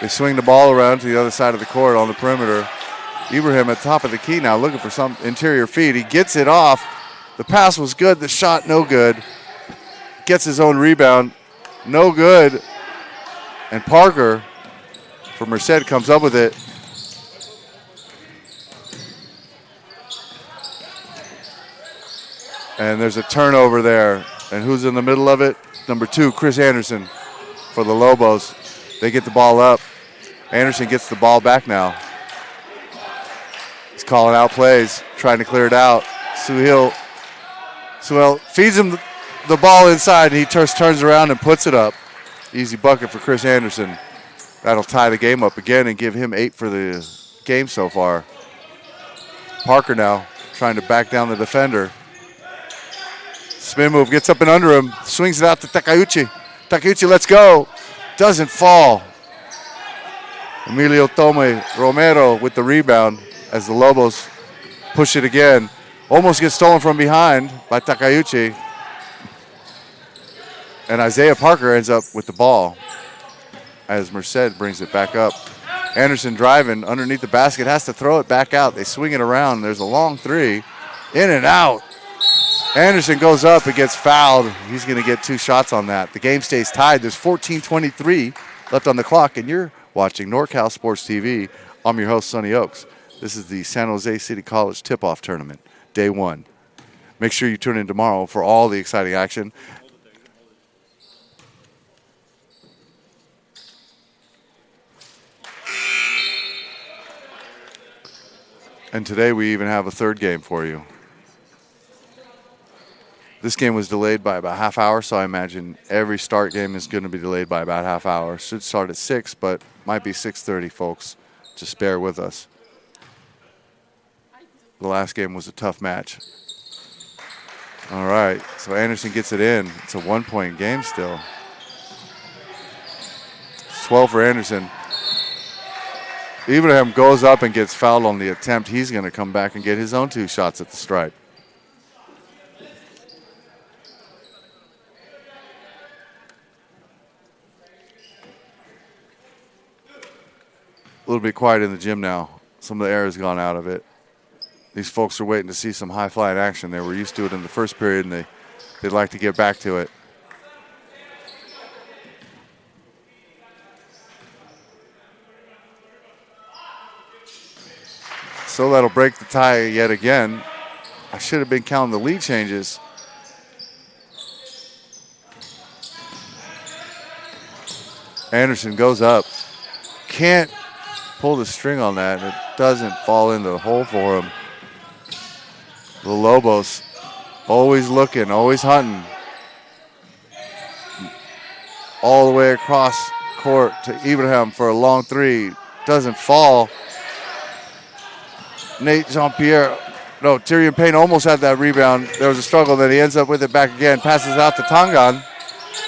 They swing the ball around to the other side of the court on the perimeter. Ibrahim at top of the key now, looking for some interior feed. He gets it off. The pass was good, the shot no good. Gets his own rebound, no good. And Parker from Merced comes up with it. And there's a turnover there. And who's in the middle of it? Number 2, Chris Anderson for the Lobos. They get the ball up. Anderson gets the ball back now. He's calling out plays, trying to clear it out. Suel feeds him the ball inside, and he turns around and puts it up. Easy bucket for Chris Anderson. That'll tie the game up again and give him 8 for the game so far. Parker now trying to back down the defender. Spin move, gets up and under him, swings it out to Takayuchi. Takayuchi, let's go. Doesn't fall. Emilio Tome Romero with the rebound as the Lobos push it again. Almost gets stolen from behind by Takayuchi. And Isaiah Parker ends up with the ball as Merced brings it back up. Anderson driving underneath the basket, has to throw it back out. They swing it around. There's a long three. In and out. Anderson goes up and gets fouled. He's going to get 2 shots on that. The game stays tied. There's 14:23 left on the clock, and you're watching NorCal Sports TV. I'm your host, Sonny Oaks. This is the San Jose City College Tip-Off Tournament, Day 1. Make sure you tune in tomorrow for all the exciting action. And today we even have a third game for you. This game was delayed by about half hour, so I imagine every start game is going to be delayed by about half hour. Should start at 6, but might be 6:30, folks. Just bear with us. The last game was a tough match. All right, so Anderson gets it in. It's a 1-point game still. It's 12 for Anderson. Ibrahim goes up and gets fouled on the attempt. He's going to come back and get his own 2 shots at the stripe. A little bit quiet in the gym now. Some of the air has gone out of it. These folks are waiting to see some high-flying action. They were used to it in the first period, and they'd like to get back to it. So that'll break the tie yet again. I should have been counting the lead changes. Anderson goes up. Can't pull the string on that, and it doesn't fall into the hole for him. The Lobos always looking, always hunting. All the way across court to Ibrahim for a long 3. Doesn't fall. Nate Jean-Pierre, no, Tyrion Payne almost had that rebound. There was a struggle, then he ends up with it back again. Passes out to Tangan.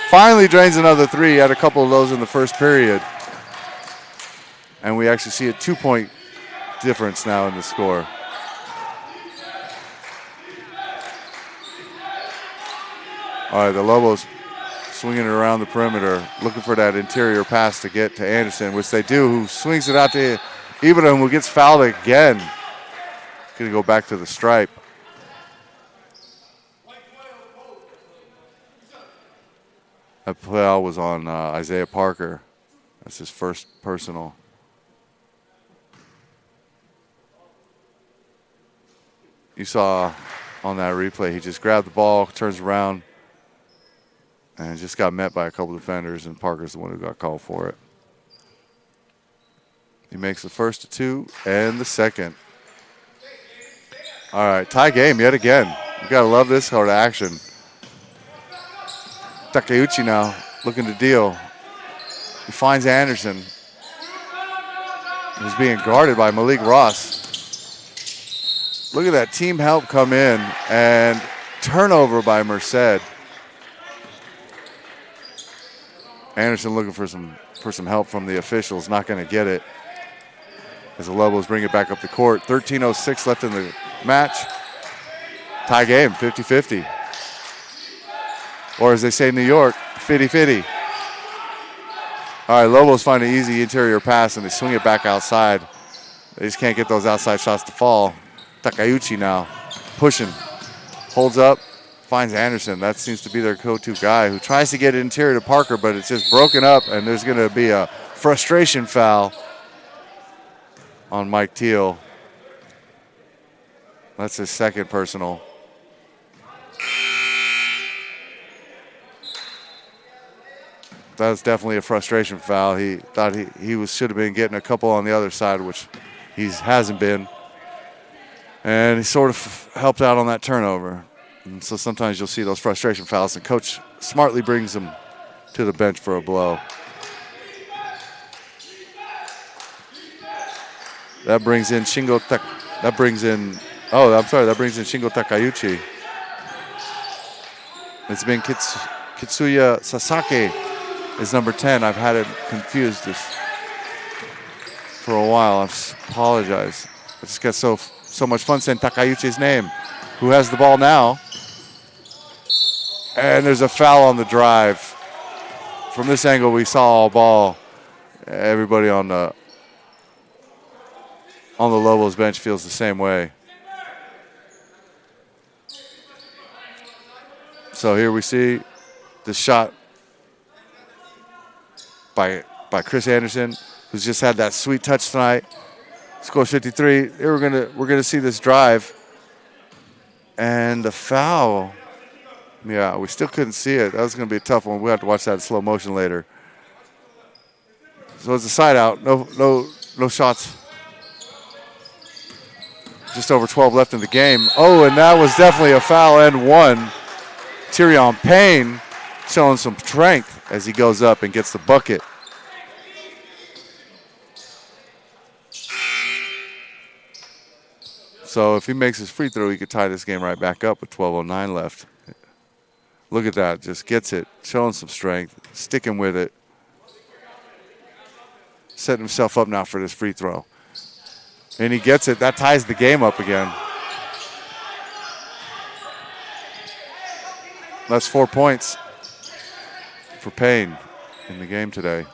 Finally drains another 3. Had a couple of those in the first period. And we actually see a 2-point difference now in the score. All right, the Lobos swinging it around the perimeter, looking for that interior pass to get to Anderson, which they do, who swings it out to Ibrahim, who gets fouled again. Going to go back to the stripe. That foul was on Isaiah Parker. That's his first personal. You saw on that replay, he just grabbed the ball, turns around, and just got met by a couple defenders, and Parker's the one who got called for it. He makes the first of 2 and the second. All right, tie game yet again. You got to love this sort of action. Takeuchi now looking to deal. He finds Anderson. He's being guarded by Malik Ross. Look at that team help come in, and turnover by Merced. Anderson looking for some help from the officials, not going to get it. As the Lobos bring it back up the court. 13:06 left in the match. Tie game, 50-50. Or as they say in New York, 50-50. All right, Lobos find an easy interior pass, and they swing it back outside. They just can't get those outside shots to fall. Takeuchi now pushing, holds up, finds Anderson. That seems to be their go-to guy, who tries to get it interior to Parker, but it's just broken up, and there's going to be a frustration foul on Mike Teal. That's his second personal. That was definitely a frustration foul. He thought he should have been getting a couple on the other side, which he hasn't been. And he sort of helped out on that turnover. And so sometimes you'll see those frustration fouls, and coach smartly brings them to the bench for a blow. That brings in Shingo Takeuchi. It's been Kitsuya Sasaki is number 10. I've had it confused this for a while. I apologize. I just got so much fun saying Takeuchi's name. Who has the ball now? And there's a foul on the drive. From this angle, we saw all ball. Everybody on the Lobos bench feels the same way. So here we see the shot by Chris Anderson, who's just had that sweet touch tonight. Scores 53. Here we're gonna see this drive, and the foul. Yeah, we still couldn't see it. That was gonna be a tough one. We'll have to watch that in slow motion later. So it's a side out. No shots. Just over 12 left in the game. Oh, and that was definitely a foul and one. Tyrion Payne showing some strength as he goes up and gets the bucket. So if he makes his free throw, he could tie this game right back up with 12:09 left. Look at that. Just gets it. Showing some strength. Sticking with it. Setting himself up now for this free throw. And he gets it. That ties the game up again. That's 4 points for Payne in the game today.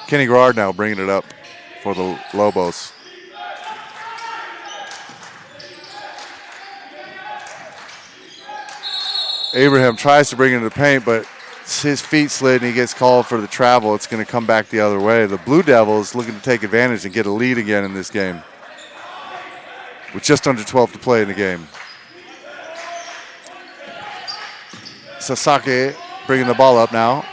Kenny Garrard now bringing it up for the Lobos. Abraham tries to bring it into the paint, but his feet slid and he gets called for the travel. It's going to come back the other way. The Blue Devils looking to take advantage and get a lead again in this game with just under 12 to play in the game. Sasaki bringing the ball up now.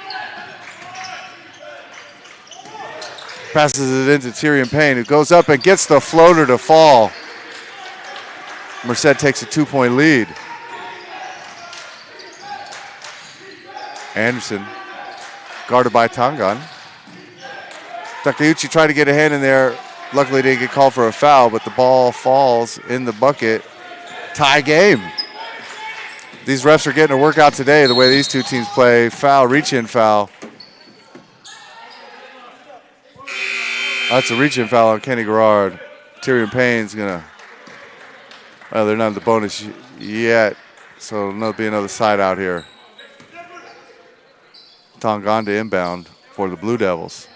Passes it into Tyrion Payne, who goes up and gets the floater to fall. Merced takes a 2-point lead. Anderson, guarded by Tangan. Takeuchi tried to get a hand in there. Luckily, didn't get called for a foul, but the ball falls in the bucket. Tie game. These refs are getting a workout today, the way these two teams play. Foul, reach-in foul. That's a reach-in foul on Kenny Garrard. Tyrion Payne's going to, well, they're not in the bonus yet, so there'll be another side out here. Tanganda inbound for the Blue Devils.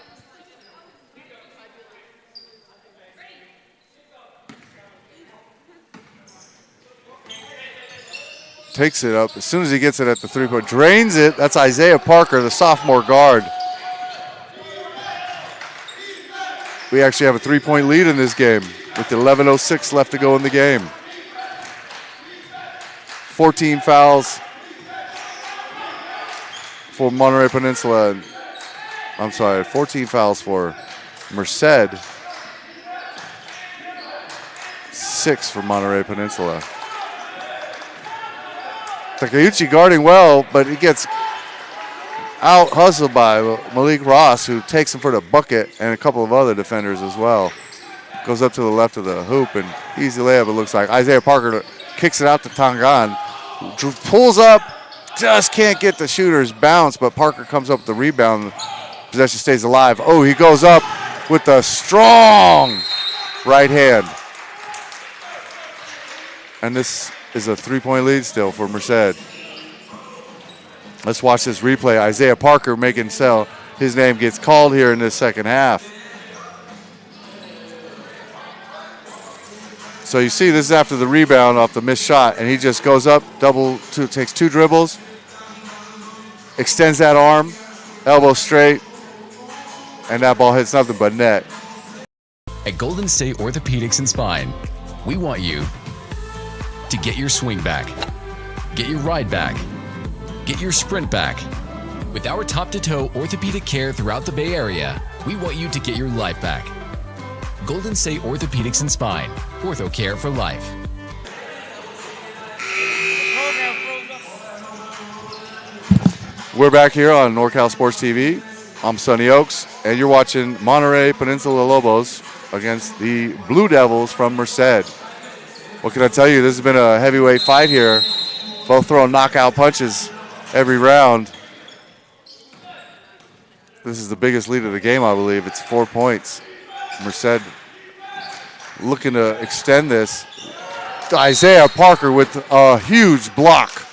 Takes it up. As soon as he gets it at the three-point, drains it. That's Isaiah Parker, the sophomore guard. We actually have a 3-point lead in this game with 11:06 left to go in the game. 14 fouls for Monterey Peninsula. I'm sorry, 14 fouls for Merced. 6 for Monterey Peninsula. Takeuchi guarding well, but he gets out hustled by Malik Ross, who takes him for the bucket, and a couple of other defenders as well. Goes up to the left of the hoop, and easy layup it looks like. Isaiah Parker kicks it out to Tangan. Pulls up, just can't get the shooter's bounce, but Parker comes up with the rebound. Possession stays alive. Oh, he goes up with a strong right hand. And this is a 3-point lead still for Merced. Let's watch this replay. Isaiah Parker making sell. His name gets called here in this second half. So you see this is after the rebound off the missed shot, and he just goes up, takes 2 dribbles, extends that arm, elbow straight, and that ball hits nothing but net. At Golden State Orthopedics and Spine, we want you to get your swing back, get your ride back, get your sprint back. With our top-to-toe orthopedic care throughout the Bay Area, we want you to get your life back. Golden State Orthopedics and Spine, ortho care for life. We're back here on NorCal Sports TV. I'm Sonny Oaks, and you're watching Monterey Peninsula Lobos against the Blue Devils from Merced. What can I tell you? This has been a heavyweight fight here. Both throwing knockout punches every round. This is the biggest lead of the game, I believe. It's 4 points. Merced looking to extend this. Isaiah Parker with a huge block.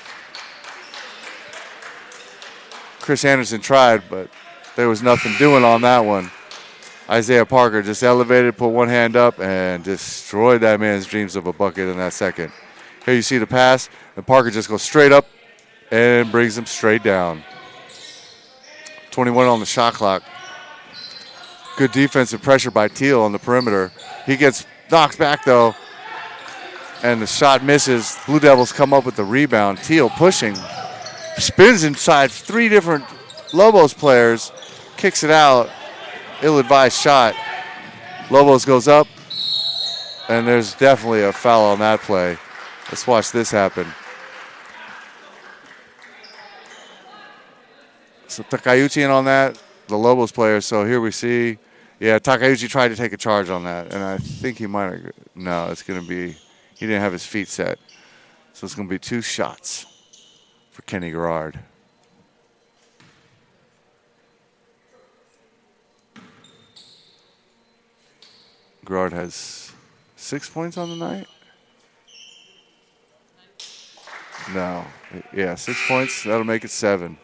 Chris Anderson tried, but there was nothing doing on that one. Isaiah Parker just elevated, put one hand up, and destroyed that man's dreams of a bucket in that second. Here you see the pass, and Parker just goes straight up and brings him straight down. 21 on the shot clock. Good defensive pressure by Teal on the perimeter. He gets knocked back, though, and the shot misses. Blue Devils come up with the rebound. Teal pushing, spins inside 3 different Lobos players, kicks it out. Ill-advised shot. Lobos goes up, and there's definitely a foul on that play. Let's watch this happen. So Takeuchi in on that, the Lobos player. So here we see Yeah, Takeuchi tried to take a charge on that, and I think he might have. No, it's going to be. He didn't have his feet set. So it's going to be 2 shots for Kenny Garrard. Garrard has 6 points on the night. No. Yeah, 6 points. That'll make it 7.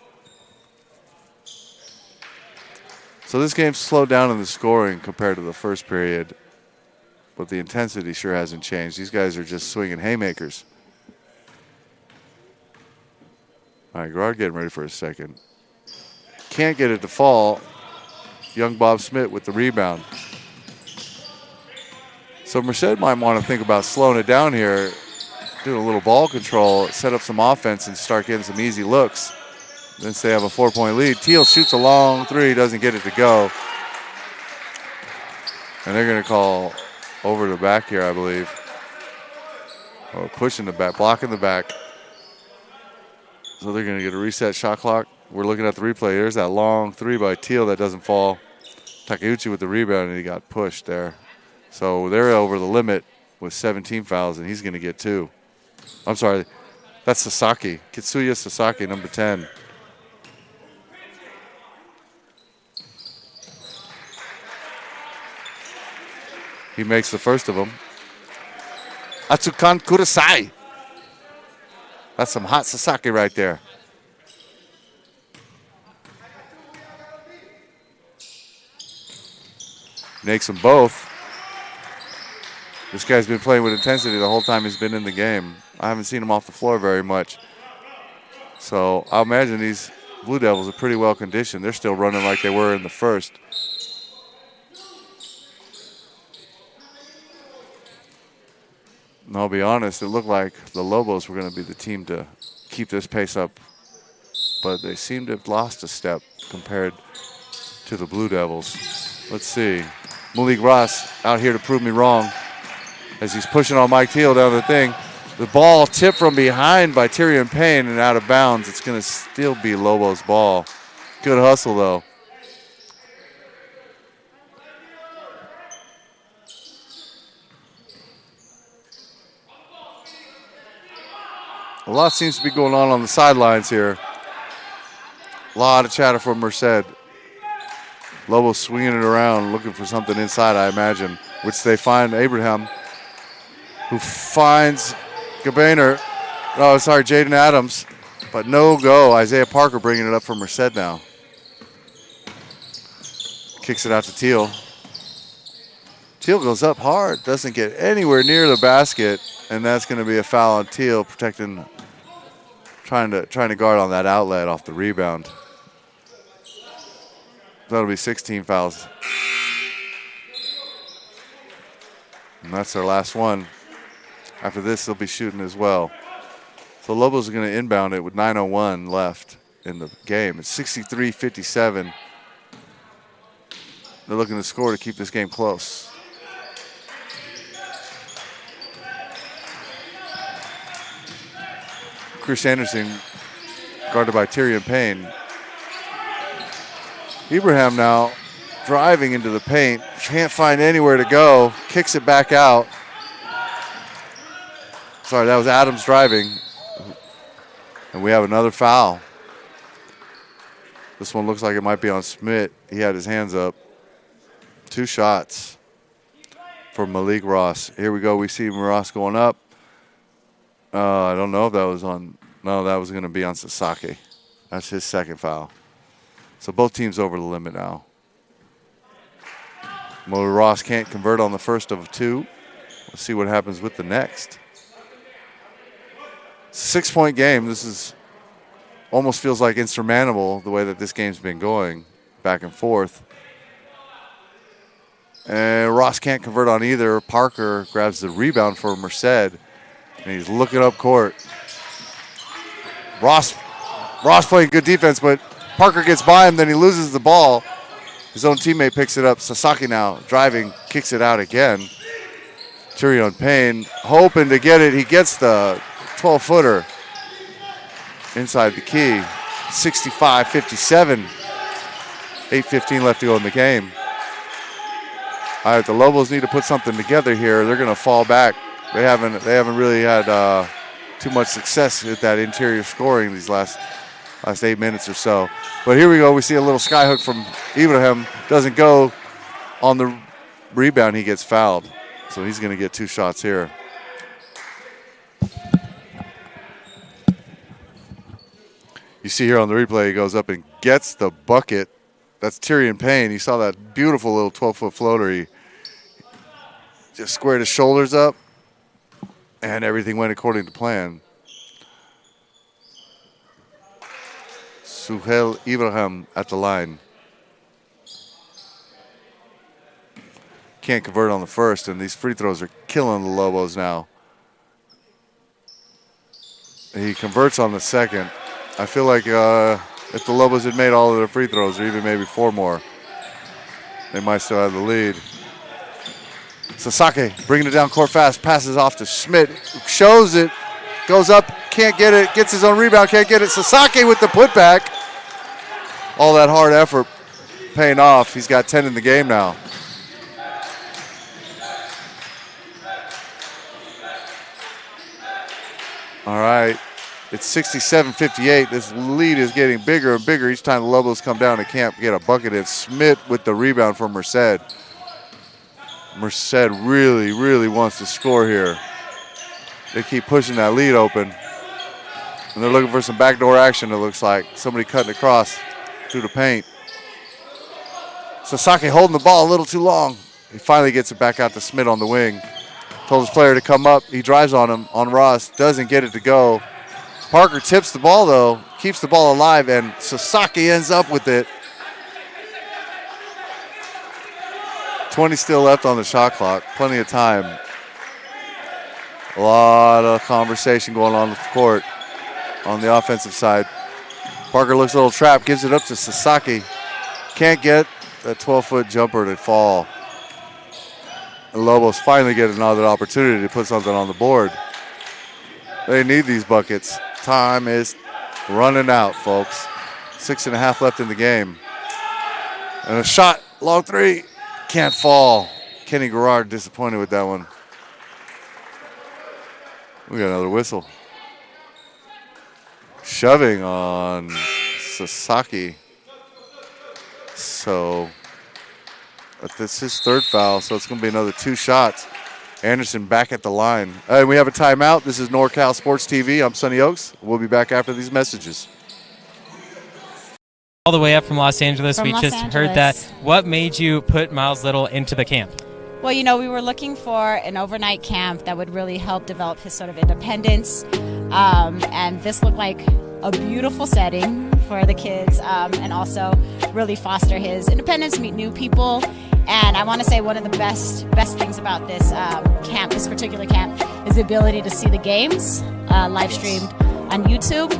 So this game's slowed down in the scoring compared to the first period, but the intensity sure hasn't changed. These guys are just swinging haymakers. All right, Garrard getting ready for a second. Can't get it to fall. Young Bob Smith with the rebound. So Merced might want to think about slowing it down here, doing a little ball control, set up some offense, and start getting some easy looks. Then they have a 4-point lead. Teal shoots a long 3, doesn't get it to go. And they're going to call over the back here, I believe. Or pushing the back, blocking the back. So they're going to get a reset shot clock. We're looking at the replay. There's that long 3 by Teal that doesn't fall. Takeuchi with the rebound, and he got pushed there. So they're over the limit with 17 fouls, and he's going to get 2. I'm sorry, that's Sasaki. Kitsuya Sasaki, number 10. He makes the first of them. Atsukan Kurasai. That's some hot Sasaki right there. Makes them both. This guy's been playing with intensity the whole time he's been in the game. I haven't seen him off the floor very much. So I imagine these Blue Devils are pretty well conditioned. They're still running like they were in the first. And I'll be honest, it looked like the Lobos were going to be the team to keep this pace up. But they seem to have lost a step compared to the Blue Devils. Let's see. Malik Ross out here to prove me wrong as he's pushing on Mike Teal down the thing. The ball tipped from behind by Tyrion Payne and out of bounds. It's going to still be Lobos' ball. Good hustle, though. A lot seems to be going on the sidelines here. A lot of chatter from Merced. Lobos swinging it around, looking for something inside, I imagine, which they find Abraham, who finds Gabainer. Oh, sorry, Jaden Adams, but no go. Isaiah Parker bringing it up for Merced now. Kicks it out to Teal. Teal goes up hard, doesn't get anywhere near the basket, and that's going to be a foul on Teal, protecting, trying to guard on that outlet off the rebound. That'll be 16 fouls. And that's their last one. After this, they'll be shooting as well. So Lobos are going to inbound it with 9:01 left in the game. It's 63-57. They're looking to score to keep this game close. Chris Anderson, guarded by Tyrion Payne. Ibrahim now driving into the paint. Can't find anywhere to go. Kicks it back out. Sorry, that was Adams driving. And we have another foul. This one looks like it might be on Smith. He had his hands up. 2 shots for Malik Ross. Here we go. We see Ross going up. I don't know if that was on. No, that was going to be on Sasaki. That's his second foul. So both teams over the limit now. Mo Ross can't convert on the first of 2. Let's see what happens with the next. 6-point game. This is almost feels like insurmountable the way that this game's been going back and forth. And Ross can't convert on either. Parker grabs the rebound for Merced, and he's looking up court. Ross playing good defense, but Parker gets by him, then he loses the ball. His own teammate picks it up. Sasaki now driving, kicks it out again. Tyrion Payne hoping to get it. He gets the 12-footer inside the key. 65-57. 8:15 left to go in the game. All right, the Lobos need to put something together here. They're going to fall back. They haven't really had too much success with that interior scoring these last 8 minutes or so. But here we go. We see a little skyhook from Ibrahim. Doesn't go on the rebound. He gets fouled. So he's going to get 2 shots here. You see here on the replay, he goes up and gets the bucket. That's Tyrion Payne. You saw that beautiful little 12-foot floater. He just squared his shoulders up, and everything went according to plan. Suhail Ibrahim at the line. Can't convert on the first, and these free throws are killing the Lobos now. He converts on the second. I feel like if the Lobos had made all of their free throws, or even maybe 4 more, they might still have the lead. Sasaki bringing it down court fast, passes off to Schmidt, shows it, goes up, can't get it, gets his own rebound, can't get it. Sasaki with the putback. All that hard effort paying off. He's got 10 in the game now. All right. It's 67-58. This lead is getting bigger and bigger each time the Lobos come down and can't get a bucket. It's Schmidt with the rebound from Merced. Merced really, really wants to score here. They keep pushing that lead open. And they're looking for some backdoor action, it looks like. Somebody cutting across through the paint. Sasaki holding the ball a little too long. He finally gets it back out to Schmidt on the wing. Told his player to come up. He drives on him, on Ross. Doesn't get it to go. Parker tips the ball, though, keeps the ball alive, and Sasaki ends up with it. 20 still left on the shot clock. Plenty of time. A lot of conversation going on the court on the offensive side. Parker looks a little trapped, gives it up to Sasaki. Can't get that 12-foot jumper to fall. The Lobos finally get another opportunity to put something on the board. They need these buckets. Time is running out, folks. 6.5 left in the game. And a shot, long 3, can't fall. Kenny Garrard disappointed with that one. We got another whistle. Shoving on Sasaki. So this is his 3rd foul, so it's going to be another 2 shots. Anderson back at the line. We have a timeout. This is NorCal Sports TV. I'm Sonny Oaks. We'll be back after these messages. All the way up from Los Angeles. From we Los just Angeles. heard that. What made you put Miles Little into the camp? Well, you know, we were looking for an overnight camp that would really help develop his sort of independence. And this looked like a beautiful setting for the kids, and also really foster his independence, meet new people. And I want to say one of the best things about this camp, this particular camp, is the ability to see the games live streamed on YouTube.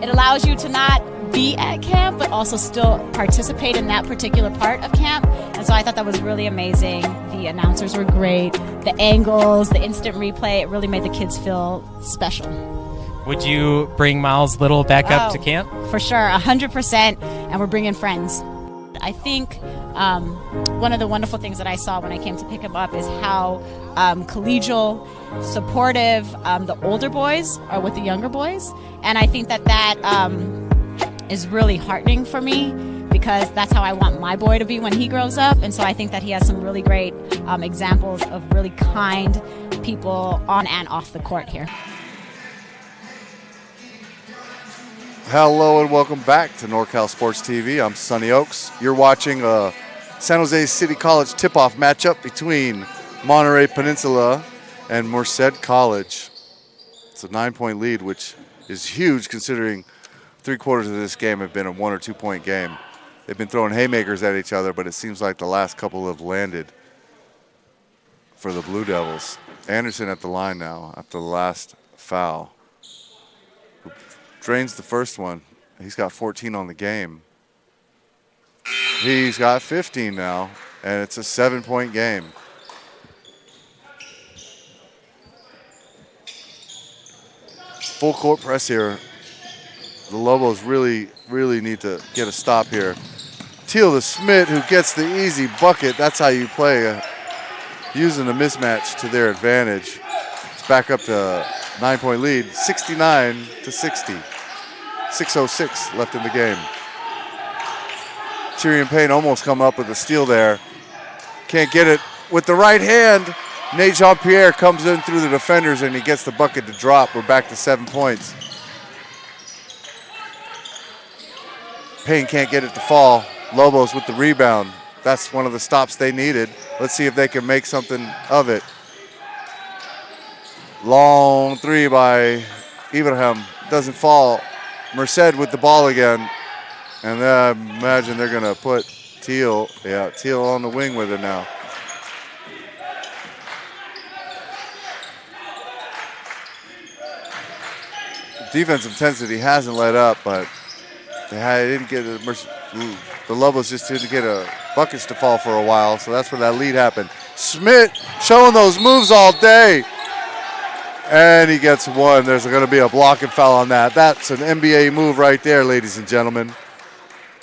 It allows you to not be at camp, but also still participate in that particular part of camp. And so I thought that was really amazing. The announcers were great. The angles, the instant replay, it really made the kids feel special. Would you bring Miles Little back up to camp? For sure, 100%. And we're bringing friends. I think one of the wonderful things that I saw when I came to pick him up is how collegial, supportive the older boys are with the younger boys. And I think that is really heartening for me, because that's how I want my boy to be when he grows up. And so I think that he has some really great examples of really kind people on and off the court here. Hello and welcome back to NorCal Sports TV. I'm Sonny Oaks. You're watching a San Jose City College tip-off matchup between Monterey Peninsula and Merced College. It's a 9-point lead, which is huge considering 3/4 of this game have been a 1 or 2 point game. They've been throwing haymakers at each other, but it seems like the last couple have landed for the Blue Devils. Anderson at the line now after the last foul. Drains the first one. He's got 14 on the game. He's got 15 now, and it's a 7-point game. Full court press here. The Lobos really need to get a stop here. Teal to Smith, who gets the easy bucket. That's how you play, using the mismatch to their advantage. It's back up to 9-point lead, 69-60. 6:06 left in the game. Tyrion Payne almost come up with a steal there. Can't get it with the right hand. Nate Jean-Pierre comes in through the defenders and he gets the bucket to drop. We're back to 7 points. Payne can't get it to fall. Lobos with the rebound. That's one of the stops they needed. Let's see if they can make something of it. Long three by Ibrahim. Doesn't fall. Merced with the ball again. And then I imagine they're going to put Teal. Yeah, Teal on the wing with it now. Defensive intensity hasn't let up, but they didn't get the Lobos just didn't get buckets to fall for a while, so that's where that lead happened. Smith showing those moves all day, and he gets one. There's going to be a block and foul on that. That's an NBA move right there, ladies and gentlemen.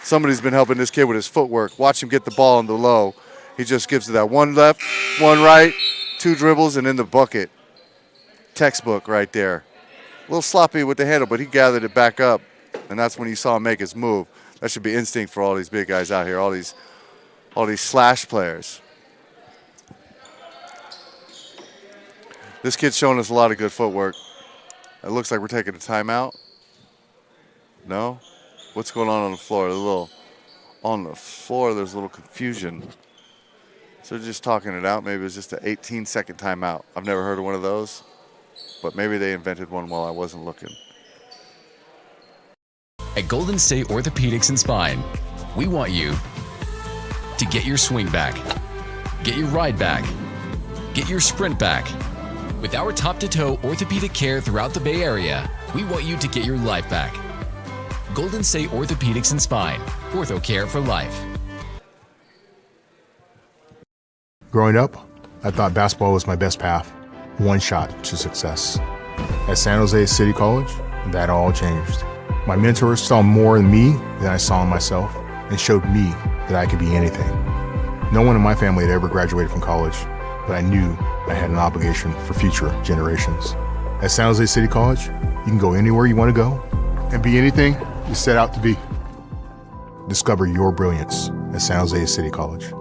Somebody's been helping this kid with his footwork. Watch him get the ball in the low. He just gives it that one left, one right, 2 dribbles, and in the bucket. Textbook right there. A little sloppy with the handle, but he gathered it back up, and that's when you saw him make his move. That should be instinct for all these big guys out here, all these slash players. This kid's showing us a lot of good footwork. It looks like we're taking a timeout. No? What's going on the floor? On the floor, there's a little confusion. So they're just talking it out. Maybe it was just an 18-second timeout. I've never heard of one of those, but maybe they invented one while I wasn't looking. At Golden State Orthopedics and Spine, we want you to get your swing back, get your ride back, get your sprint back. With our top-to-toe orthopedic care throughout the Bay Area, we want you to get your life back. Golden State Orthopedics and Spine, ortho care for life. Growing up, I thought basketball was my best path, one shot to success. At San Jose City College, that all changed. My mentors saw more in me than I saw in myself and showed me that I could be anything. No one in my family had ever graduated from college, but I knew I had an obligation for future generations. At San Jose City College, you can go anywhere you want to go and be anything you set out to be. Discover your brilliance at San Jose City College.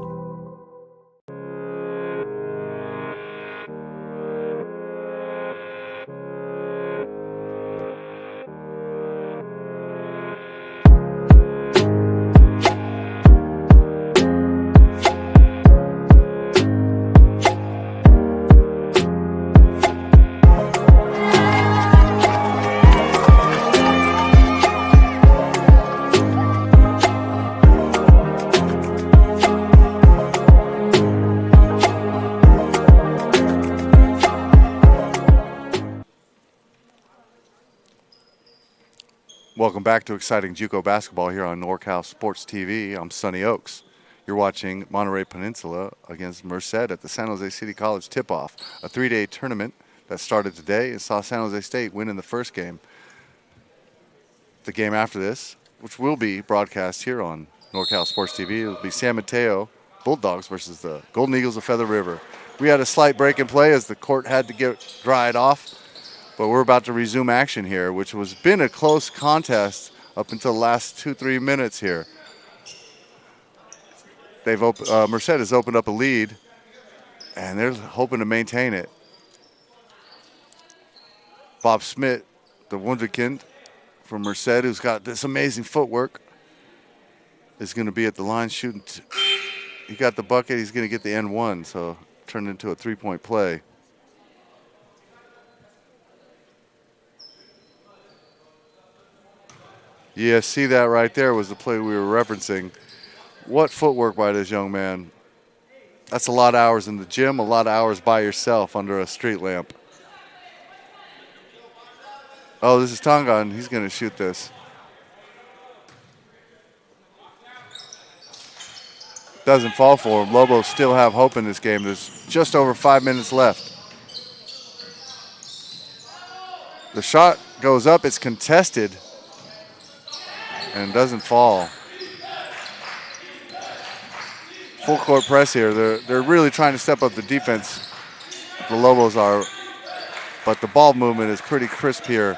Welcome back to exciting JUCO basketball here on NorCal Sports TV. I'm Sonny Oaks. You're watching Monterey Peninsula against Merced at the San Jose City College tip-off, a 3-day tournament that started today and saw San Jose State win in the first game. The game after this, which will be broadcast here on NorCal Sports TV, it will be San Mateo Bulldogs versus the Golden Eagles of Feather River. We had a slight break in play as the court had to get dried off. But we're about to resume action here, which has been a close contest up until the last 2-3 minutes here. Merced has opened up a lead, and they're hoping to maintain it. Bob Smith, the wunderkind from Merced, who's got this amazing footwork, is going to be at the line shooting. He got the bucket. He's going to get the N1, so turned into a 3-point play. Yeah, see that right there was the play we were referencing. What footwork by this young man. That's a lot of hours in the gym, a lot of hours by yourself under a street lamp. Oh, this is Tonga, and he's going to shoot this. Doesn't fall for him. Lobos still have hope in this game. There's just over 5 minutes left. The shot goes up. It's contested. And doesn't fall. full court press here. They're really trying to step up the defense. The Lobos are, but the ball movement is pretty crisp here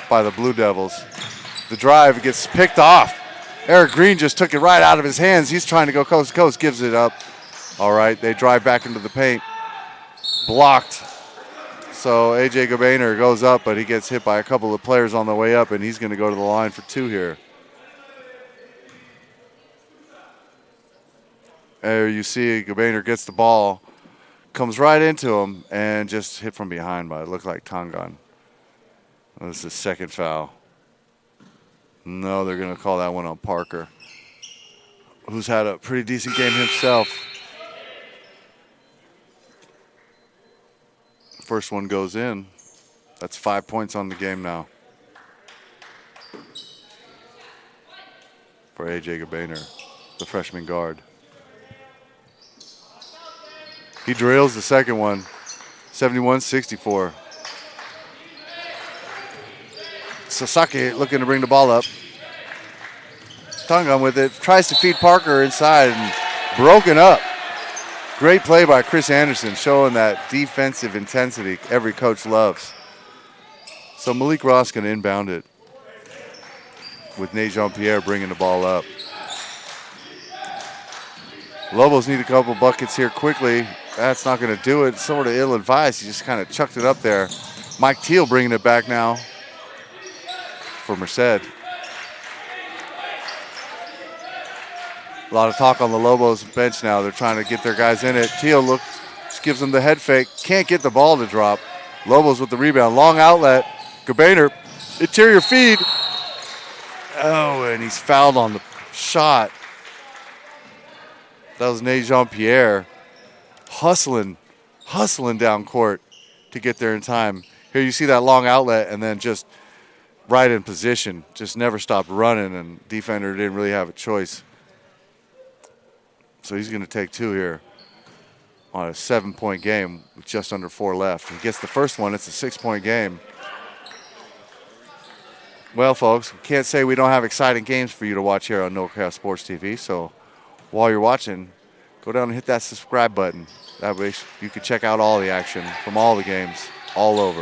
by the Blue Devils. The drive gets picked off. Eric Green just took it right out of his hands. He's trying to go coast to coast, gives it up. All right, they drive back into the paint. Blocked. So A.J. Gabainer goes up, but he gets hit by a couple of players on the way up, and he's going to go to the line for 2 here. There you see Gabainer gets the ball, comes right into him, and just hit from behind by it looked like Tongan. This is his second foul. No, they're going to call that one on Parker, who's had a pretty decent game himself. First one goes in. That's 5 points on the game now for A.J. Gabainer, the freshman guard. He drills the second one, 71-64. Sasaki looking to bring the ball up. Tongan with it, tries to feed Parker inside and broken up. Great play by Chris Anderson, showing that defensive intensity every coach loves. So Malik Ross going to inbound it with Nate Jean-Pierre bringing the ball up. Lobos need a couple buckets here quickly. That's not going to do it. Sort of ill-advised. He just kind of chucked it up there. Mike Teal bringing it back now for Merced. A lot of talk on the Lobos bench now. They're trying to get their guys in it. Teal just gives them the head fake. Can't get the ball to drop. Lobos with the rebound. Long outlet. Gabainer, interior feed. Oh, and he's fouled on the shot. That was Nate Jean-Pierre hustling down court to get there in time. Here you see that long outlet and then just right in position. Just never stopped running, and defender didn't really have a choice. So he's going to take 2 here on a 7-point game with just under 4 left. He gets the first one. It's a 6-point game. Well, folks, we can't say we don't have exciting games for you to watch here on NorCal Sports TV. So while you're watching, go down and hit that subscribe button. That way you can check out all the action from all the games all over.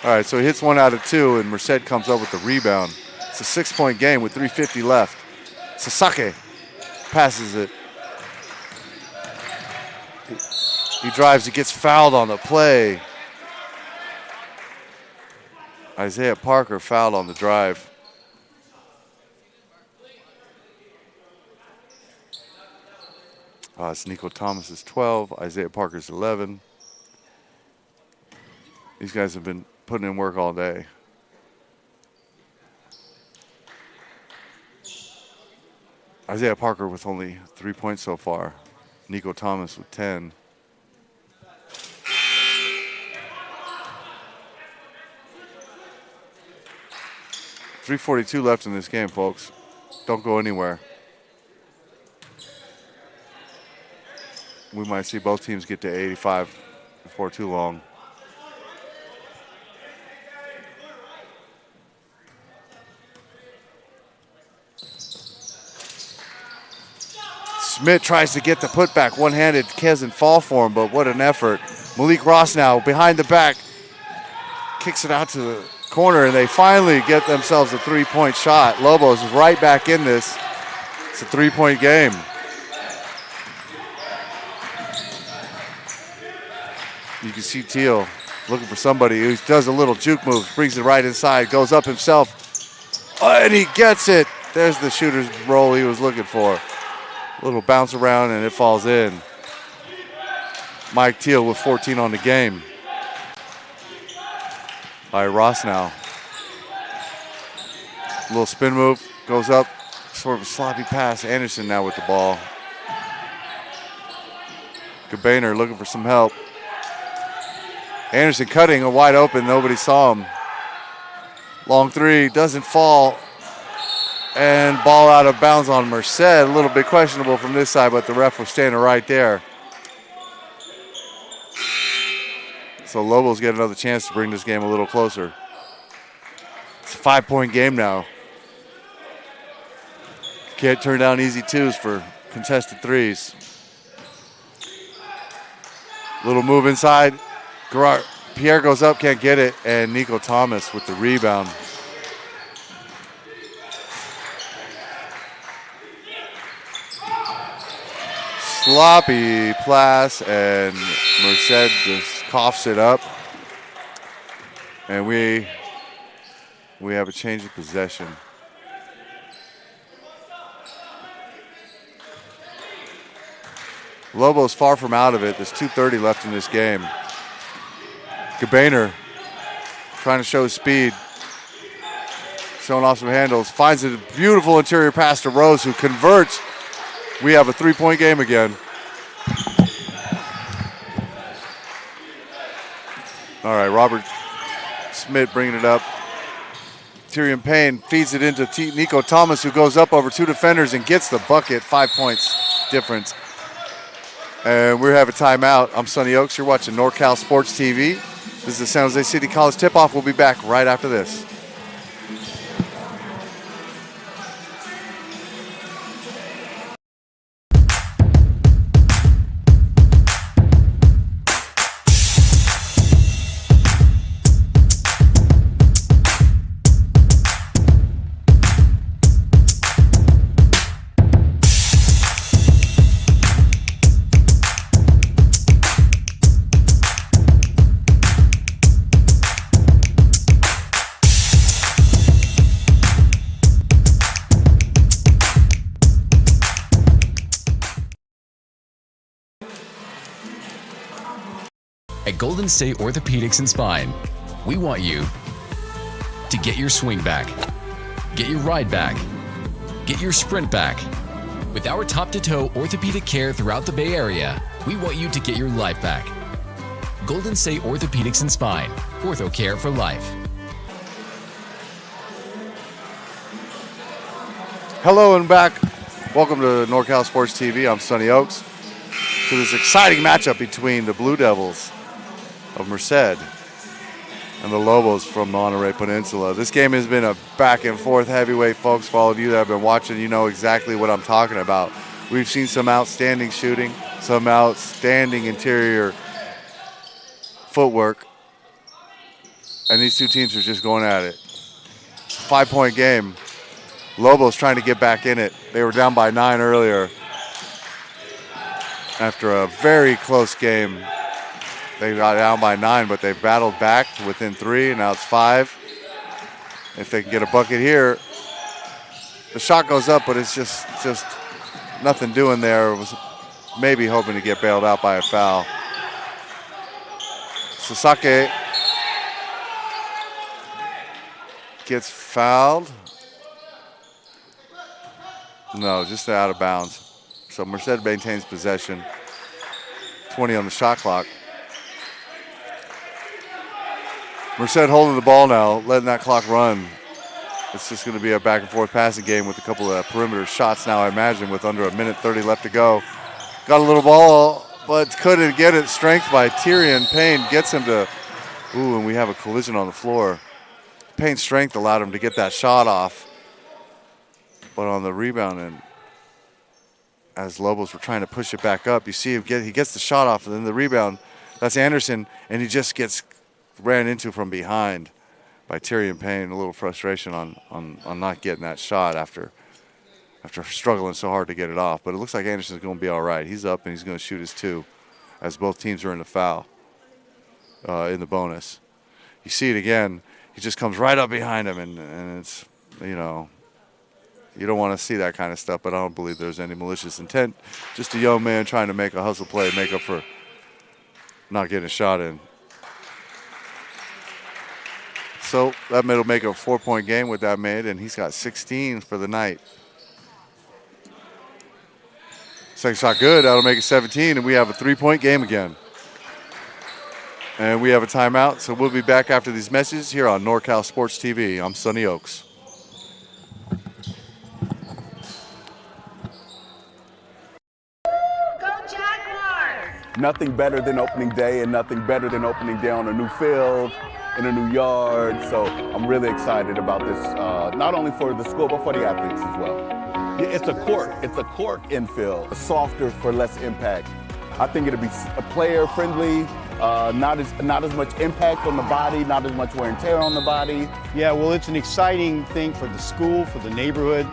All right, so he hits 1 out of 2, and Merced comes up with the rebound. It's a 6-point game with 3:50 left. Sasaki passes it. He drives, he gets fouled on the play. Isaiah Parker fouled on the drive. It's Nico Thomas's 12, Isaiah Parker's 11. These guys have been putting in work all day. Isaiah Parker with only 3 points so far. Nico Thomas with 10. .342 left in this game, folks. Don't go anywhere. We might see both teams get to 85 before too long. Smith tries to get the putback one-handed. Doesn't fall for him, but what an effort. Malik Ross now behind the back. Kicks it out to the corner, and they finally get themselves a 3-point shot. Lobos is right back in this. It's a 3-point game. You can see Teal looking for somebody who does a little juke move, brings it right inside, goes up himself, and he gets it. There's the shooter's roll he was looking for. A little bounce around, and it falls in. Mike Teal with 14 on the game. All right, Ross now. A little spin move, goes up, sort of a sloppy pass. Anderson now with the ball. Gabainer looking for some help. Anderson cutting, a wide open, nobody saw him. Long three, doesn't fall. And ball out of bounds on Merced. A little bit questionable from this side, but the ref was standing right there. So Lobos get another chance to bring this game a little closer. It's a 5-point game now. Can't turn down easy twos for contested threes. Little move inside. Pierre goes up, can't get it, and Nico Thomas with the rebound. Sloppy pass, and Merced just coughs it up. And we have a change of possession. Lobo's far from out of it. There's 2:30 left in this game. Gabainer trying to show speed. Showing off some handles. Finds a beautiful interior pass to Rose, who converts. We have a 3-point game again. All right, Robert Smith bringing it up. Tyrion Payne feeds it into Nico Thomas, who goes up over 2 defenders and gets the bucket. 5 points difference. And we have a timeout. I'm Sonny Oaks. You're watching NorCal Sports TV. This is the San Jose City College tip-off. We'll be back right after this. At Golden State Orthopedics and Spine, we want you to get your swing back, get your ride back, get your sprint back. With our top-to-toe orthopedic care throughout the Bay Area, we want you to get your life back. Golden State Orthopedics and Spine, ortho care for life. Hello and back. Welcome to NorCal Sports TV. I'm Sonny Oaks. To this exciting matchup between the Blue Devils of Merced and the Lobos from Monterey Peninsula. This game has been a back and forth heavyweight, folks. For all of you that have been watching, you know exactly what I'm talking about. We've seen some outstanding shooting, some outstanding interior footwork, and these two teams are just going at it. 5-point game. Lobos trying to get back in it. They were down by 9 earlier. After a very close game, they got down by 9, but they battled back to within 3, and now it's 5. If they can get a bucket here, the shot goes up, but it's just nothing doing there. It was maybe hoping to get bailed out by a foul. Sasaki gets fouled. No, just out of bounds. So Merced maintains possession. 20 on the shot clock. Merced holding the ball now, letting that clock run. It's just going to be a back and forth passing game with a couple of perimeter shots now, I imagine, with under 1:30 left to go. Got a little ball, but couldn't get it. Strength by Tyrion Payne gets him to, and we have a collision on the floor. Payne's strength allowed him to get that shot off. But on the rebound, and as Lobos were trying to push it back up, you see him he gets the shot off, and then the rebound, that's Anderson, and he just gets ran into from behind by Tyrion Payne. A little frustration on not getting that shot after struggling so hard to get it off. But it looks like Anderson's going to be all right. He's up and he's going to shoot his 2, as both teams are in the foul in the bonus. You see it again. He just comes right up behind him, and it's, you know, you don't want to see that kind of stuff, but I don't believe there's any malicious intent. Just a young man trying to make a hustle play, make up for not getting a shot in. So that will make a 4-point game with that made, and he's got 16 for the night. Second shot good. That'll make it 17, and we have a 3-point game again. And we have a timeout, so we'll be back after these messages here on NorCal Sports TV. I'm Sonny Oaks. Nothing better than opening day, and nothing better than opening day on a new field, in a new yard. So I'm really excited about this, not only for the school, but for the athletes as well. It's a court infield, softer for less impact. I think it'll be a player friendly, not as much impact on the body, not as much wear and tear on the body. Yeah, well, it's an exciting thing for the school, for the neighborhood,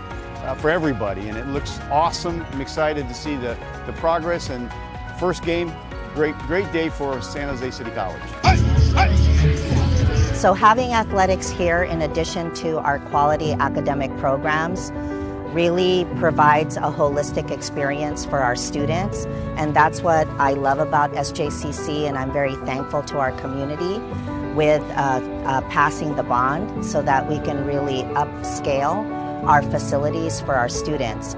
for everybody, and it looks awesome. I'm excited to see the progress, and first game, great day for San Jose City College. So having athletics here in addition to our quality academic programs really provides a holistic experience for our students, and that's what I love about SJCC, and I'm very thankful to our community with passing the bond so that we can really upscale our facilities for our students.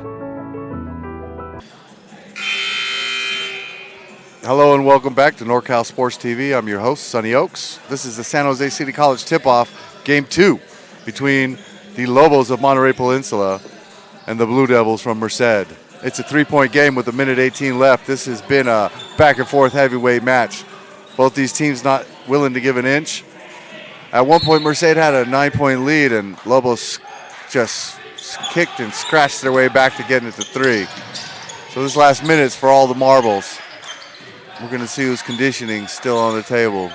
Hello and welcome back to NorCal Sports TV. I'm your host, Sonny Oaks. This is the San Jose City College tip-off, Game 2, between the Lobos of Monterey Peninsula and the Blue Devils from Merced. It's a 3-point game with 1:18 left. This has been a back-and-forth heavyweight match. Both these teams not willing to give an inch. At one point, Merced had a 9-point lead, and Lobos just kicked and scratched their way back to getting it to 3. So this last minute's for all the marbles. We're going to see whose conditioning still on the table.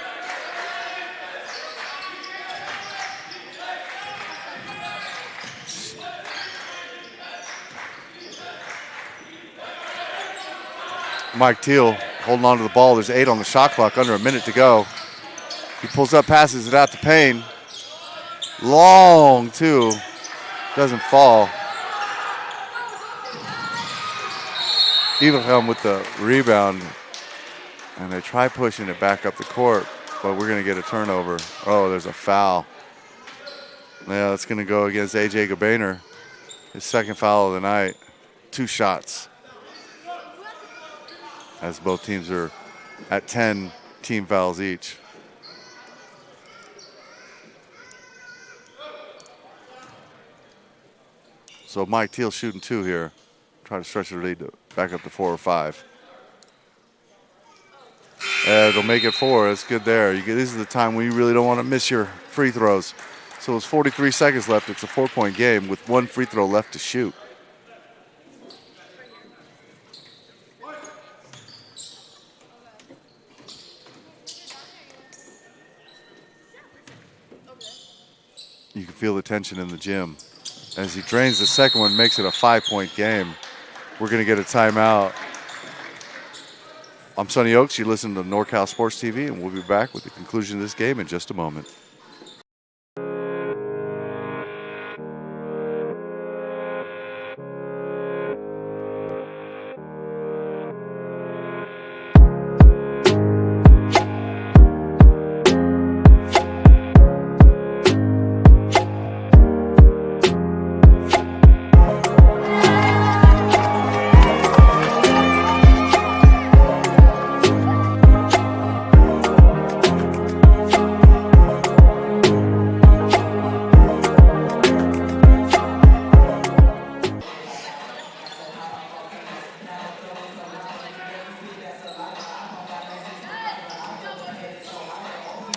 Mike Teal holding on to the ball. There's 8 on the shot clock, under a minute to go. He pulls up, passes it out to Payne. Long, too. Doesn't fall. Ibrahim with the rebound. And they try pushing it back up the court, but we're going to get a turnover. Oh, there's a foul. Yeah, that's going to go against A.J. Gabainer. His second foul of the night. 2 shots. As both teams are at 10 team fouls each. So Mike Teal shooting 2 here. Try to stretch the lead back up to 4 or 5. It'll make it 4. It's good there. This is the time when you really don't want to miss your free throws. So it's 43 seconds left. It's a 4-point game with 1 free throw left to shoot. You can feel the tension in the gym. As he drains the second one, makes it a 5-point game. We're going to get a timeout. I'm Sonny Oaks. You listen to NorCal Sports TV, and we'll be back with the conclusion of this game in just a moment.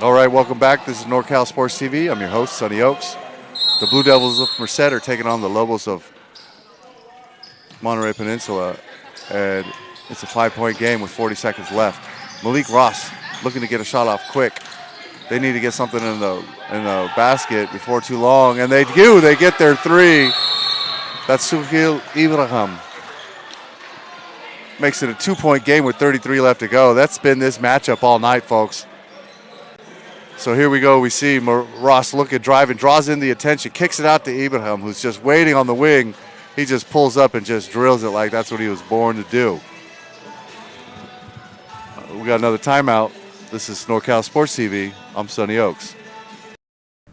All right, welcome back. This is NorCal Sports TV. I'm your host, Sonny Oaks. The Blue Devils of Merced are taking on the Lobos of Monterey Peninsula, and it's a 5-point game with 40 seconds left. Malik Ross looking to get a shot off quick. They need to get something in the basket before too long, and they do. They get their 3. That's Suhail Ibrahim. Makes it a 2-point game with 33 left to go. That's been this matchup all night, folks. So here we go. We see Ross looking, driving, draws in the attention, kicks it out to Ibrahim, who's just waiting on the wing. He just pulls up and just drills it like that's what he was born to do. We got another timeout. This is NorCal Sports TV. I'm Sonny Oaks.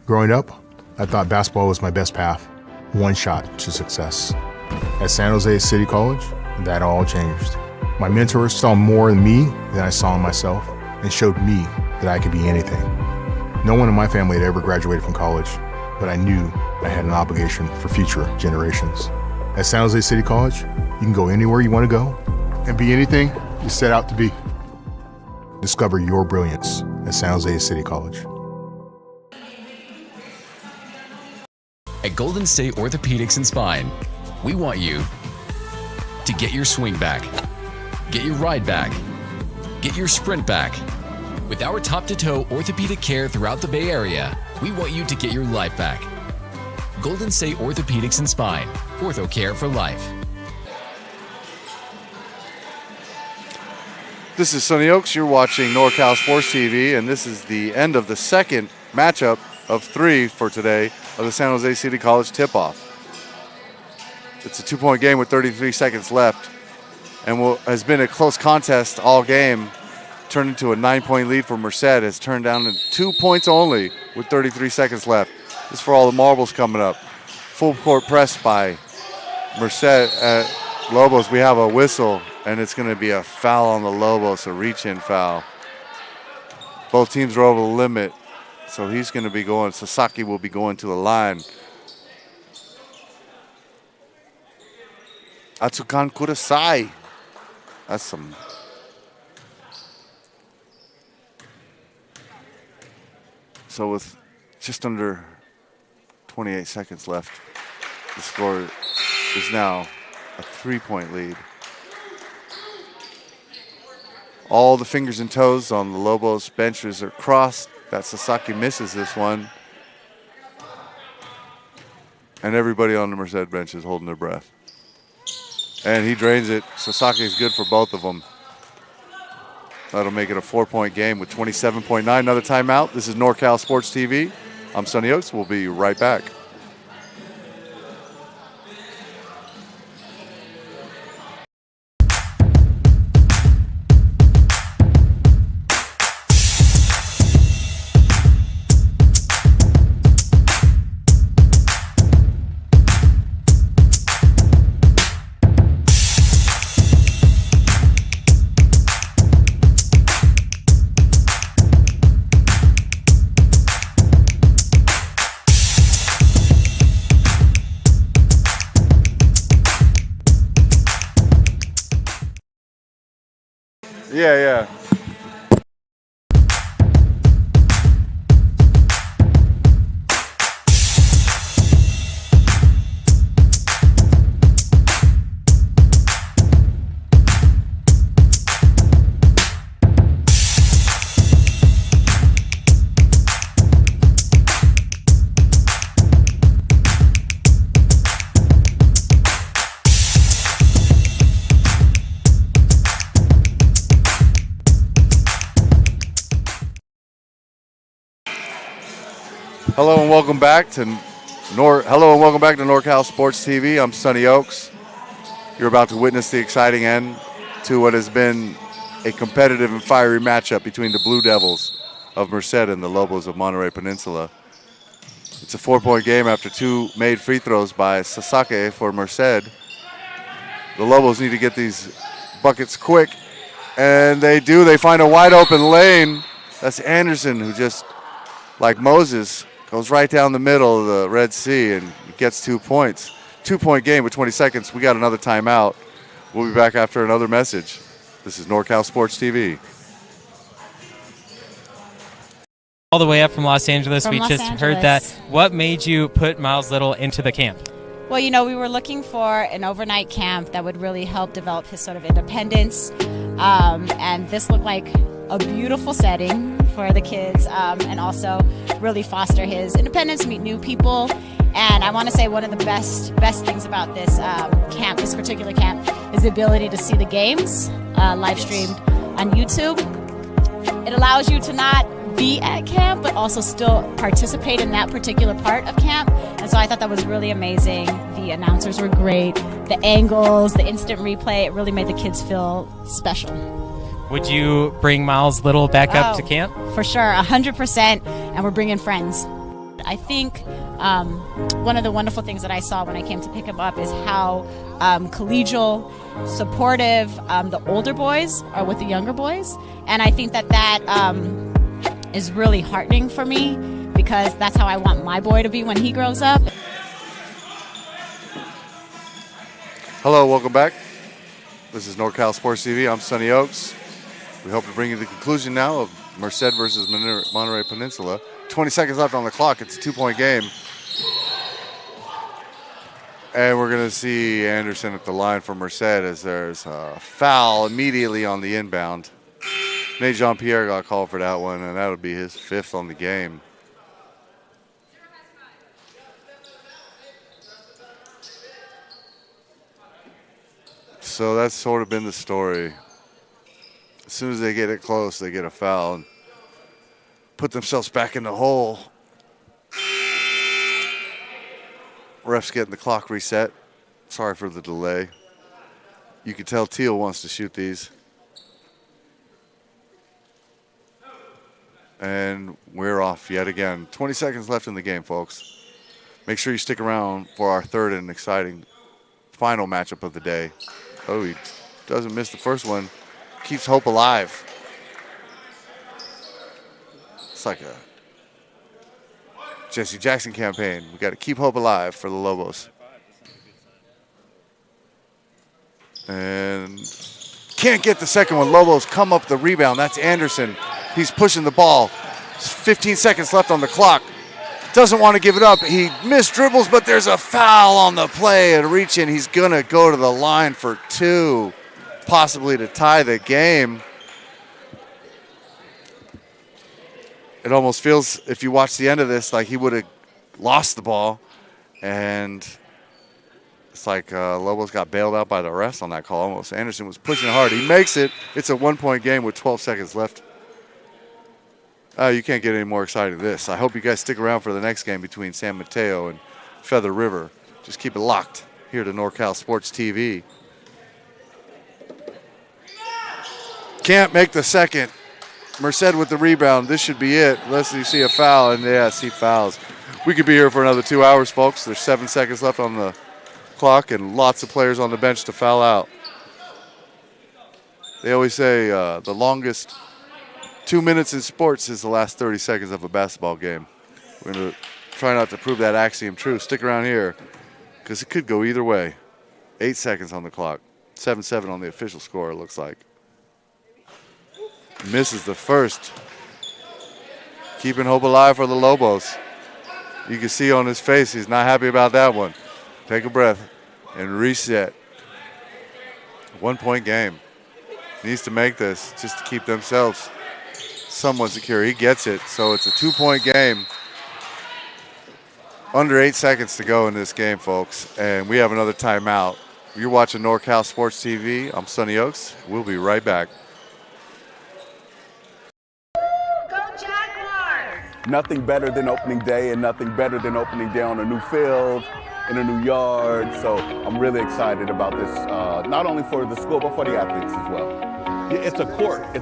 Growing up, I thought basketball was my best path. One shot to success. At San Jose City College, that all changed. My mentors saw more in me than I saw in myself and showed me that I could be anything. No one in my family had ever graduated from college, but I knew I had an obligation for future generations. At San Jose City College, you can go anywhere you want to go and be anything you set out to be. Discover your brilliance at San Jose City College. At Golden State Orthopedics and Spine, We want you to get your swing back, get your ride back, get your sprint back. With our top-to-toe orthopedic care throughout the Bay Area, we want you to get your life back. Golden State Orthopedics and Spine, ortho care for life. This is Sonny Oaks. You're watching NorCal Sports TV, and this is the end of the second matchup of 3 for today of the San Jose City College tip-off. It's a 2-point game with 33 seconds left, and has been a close contest all game. Turned into a 9-point lead for Merced. Has turned down to 2 points only with 33 seconds left. This is for all the marbles coming up. Full court press by Merced. Lobos, we have a whistle, and it's going to be a foul on the Lobos, a reach-in foul. Both teams are over the limit, so he's going to be going. Sasaki will be going to the line. Atsukan Kudasai. That's some. So with just under 28 seconds left, the score is now a 3-point lead. All the fingers and toes on the Lobos benches are crossed. That Sasaki misses this one. And everybody on the Merced bench is holding their breath. And he drains it. Sasaki is good for both of them. That'll make it a 4-point game with 27.9. Another timeout. This is NorCal Sports TV. I'm Sonny Oaks. We'll be right back. Yeah. Hello and welcome back to NorCal Sports TV. I'm Sonny Oaks. You're about to witness the exciting end to what has been a competitive and fiery matchup between the Blue Devils of Merced and the Lobos of Monterey Peninsula. It's a 4-point game after 2 made free throws by Sasaki for Merced. The Lobos need to get these buckets quick, and they do. They find a wide open lane. That's Henderson, who just, like Moses, goes right down the middle of the Red Sea and gets 2 points. 2-point game with 20 seconds. We got another timeout. We'll be back after another message. This is NorCal Sports TV. All the way up from Los Angeles. From we Los just Angeles. heard that. What made you put Miles Little into the camp? Well, we were looking for an overnight camp that would really help develop his sort of independence. And this looked like a beautiful setting for the kids, and also really foster his independence, meet new people. And I want to say one of the best things about this camp, this particular camp, is the ability to see the games live streamed on YouTube. It allows you to not be at camp, but also still participate in that particular part of camp. And so I thought that was really amazing. The announcers were great. The angles, the instant replay, it really made the kids feel special. Would you bring Miles Little back up to camp? For sure, 100%, and we're bringing friends. I think one of the wonderful things that I saw when I came to pick him up is how collegial, supportive the older boys are with the younger boys. And I think that is really heartening for me, because that's how I want my boy to be when he grows up. Hello, welcome back. This is NorCal Sports TV. I'm Sonny Oaks. We hope to bring you the conclusion now of Merced versus Monterey Peninsula. 20 seconds left on the clock. It's a 2-point game. And we're going to see Anderson at the line for Merced as there's a foul immediately on the inbound. Nate Jean-Pierre got called for that one, and that'll be his 5th on the game. So that's sort of been the story. As soon as they get it close, they get a foul and put themselves back in the hole. Ref's getting the clock reset. Sorry for the delay. You can tell Teal wants to shoot these. And we're off yet again. 20 seconds left in the game, folks. Make sure you stick around for our third and exciting final matchup of the day. Oh, he doesn't miss the first one. Keeps hope alive. It's like a Jesse Jackson campaign. We got to keep hope alive for the Lobos. And can't get the second one. Lobos come up the rebound. That's Anderson. He's pushing the ball. 15 seconds left on the clock. Doesn't want to give it up. He missed dribbles, but there's a foul on the play and reach in. He's going to go to the line for 2, possibly to tie the game. It almost feels, if you watch the end of this, like he would have lost the ball. And it's like Lobos got bailed out by the refs on that call almost. Anderson was pushing hard. He makes it. It's a 1-point game with 12 seconds left. You can't get any more exciting than this. I hope you guys stick around for the next game between San Mateo and Feather River. Just keep it locked here to NorCal Sports TV. Can't make the second. Merced with the rebound. This should be it, unless you see a foul. And yes, he fouls. We could be here for another 2 hours, folks. There's 7 seconds left on the clock and lots of players on the bench to foul out. They always say the longest 2 minutes in sports is the last 30 seconds of a basketball game. We're going to try not to prove that axiom true. Stick around here because it could go either way. 8 seconds on the clock. 7-7 on the official score, it looks like. Misses the first. Keeping hope alive for the Lobos. You can see on his face he's not happy about that one. Take a breath and reset. 1-point game. Needs to make this just to keep themselves somewhat secure. He gets it, so it's a 2-point game. Under 8 seconds to go in this game, folks, and we have another timeout. You're watching NorCal Sports TV. I'm Sonny Oaks. We'll be right back. Nothing better than opening day and nothing better than opening day on a new field, in a new yard. So I'm really excited about this, not only for the school, but for the athletes as well. It's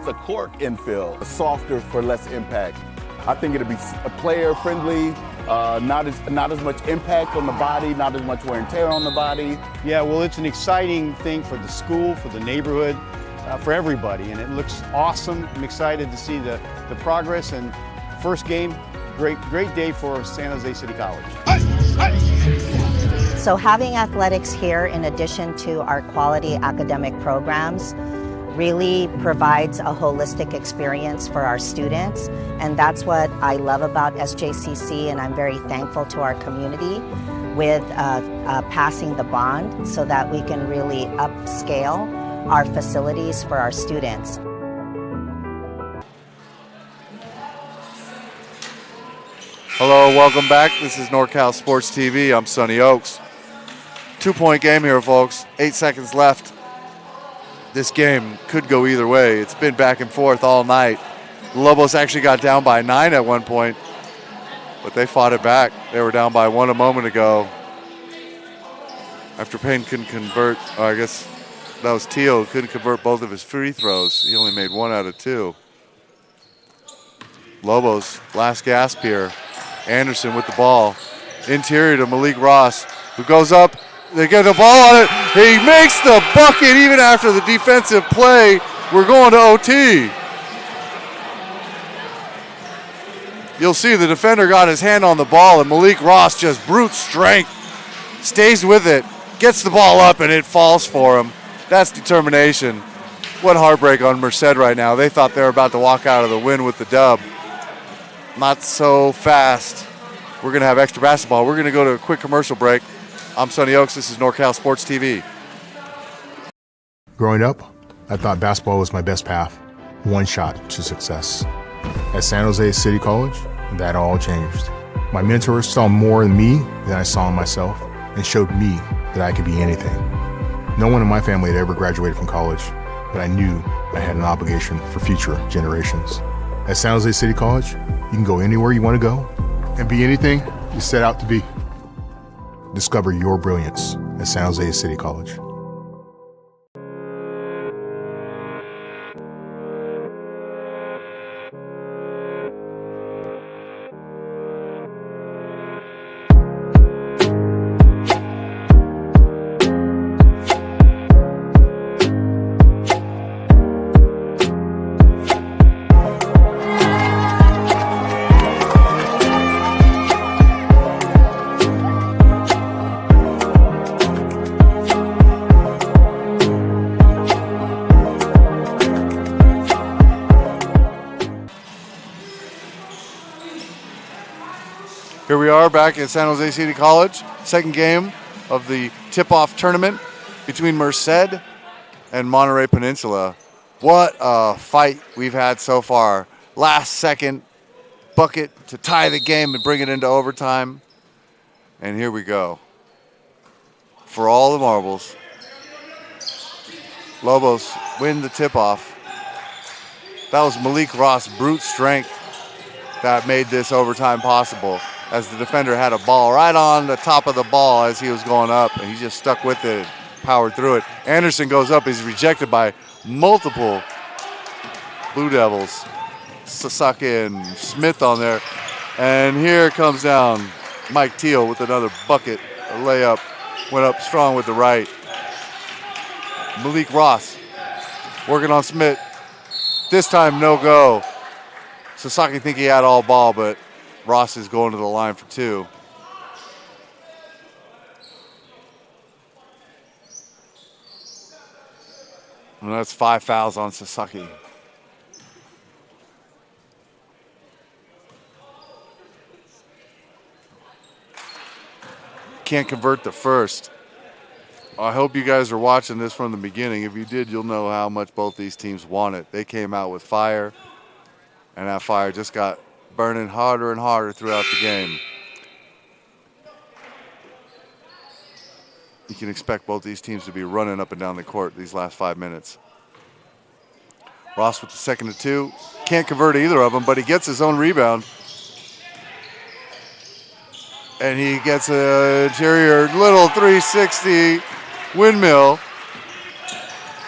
a court infield, softer for less impact. I think it'll be a player friendly, not as much impact on the body, not as much wear and tear on the body. Yeah, well, it's an exciting thing for the school, for the neighborhood, for everybody, and it looks awesome. I'm excited to see the progress, and first game, great day for San Jose City College. So having athletics here, in addition to our quality academic programs, really provides a holistic experience for our students, and that's what I love about SJCC, and I'm very thankful to our community with passing the bond so that we can really upscale our facilities for our students. Hello, welcome back. This is NorCal Sports TV. I'm Sonny Oaks. 2-point game here, folks. 8 seconds left. This game could go either way. It's been back and forth all night. The Lobos actually got down by 9 at one point, but they fought it back. They were down by 1 a moment ago. After Payne couldn't convert, I guess that was Teal, couldn't convert both of his free throws. He only made 1 out of 2. Lobos, last gasp here. Anderson with the ball. Interior to Malik Ross, who goes up. They get the ball on it. He makes the bucket even after the defensive play. We're going to OT. You'll see the defender got his hand on the ball, and Malik Ross, just brute strength, stays with it, gets the ball up, and it falls for him. That's determination. What heartbreak on Merced right now. They thought they were about to walk out of the win with the dub. Not so fast. We're going to have extra basketball. We're going to go to a quick commercial break. I'm Sonny Oaks. This is NorCal Sports TV. Growing up, I thought basketball was my best path, one shot to success. At San Jose City College, that all changed. My mentors saw more in me than I saw in myself and showed me that I could be anything. No one in my family had ever graduated from college, but I knew I had an obligation for future generations. At San Jose City College, you can go anywhere you want to go and be anything you set out to be. Discover your brilliance at San Jose City College. Here we are back at San Jose City College, second game of the tip-off tournament between Merced and Monterey Peninsula. What a fight we've had so far. Last second bucket to tie the game and bring it into overtime. And here we go. For all the marbles, Lobos win the tip-off. That was Malik Ross' brute strength that made this overtime possible, as the defender had a ball right on the top of the ball as he was going up, and he just stuck with it, powered through it. Anderson goes up, he's rejected by multiple Blue Devils. Sasaki and Smith on there. And here comes down Mike Teal with another bucket, a layup, went up strong with the right. Malik Ross working on Smith. This time no go. Sasaki think he had all ball, but Ross is going to the line for two. And that's 5 fouls on Sasaki. Can't convert the first. I hope you guys are watching this from the beginning. If you did, you'll know how much both these teams want it. They came out with fire, and that fire just got burning harder and harder throughout the game. You can expect both these teams to be running up and down the court these last 5 minutes. Ross with the second to two. Can't convert either of them, but he gets his own rebound. And he gets an interior little 360 windmill.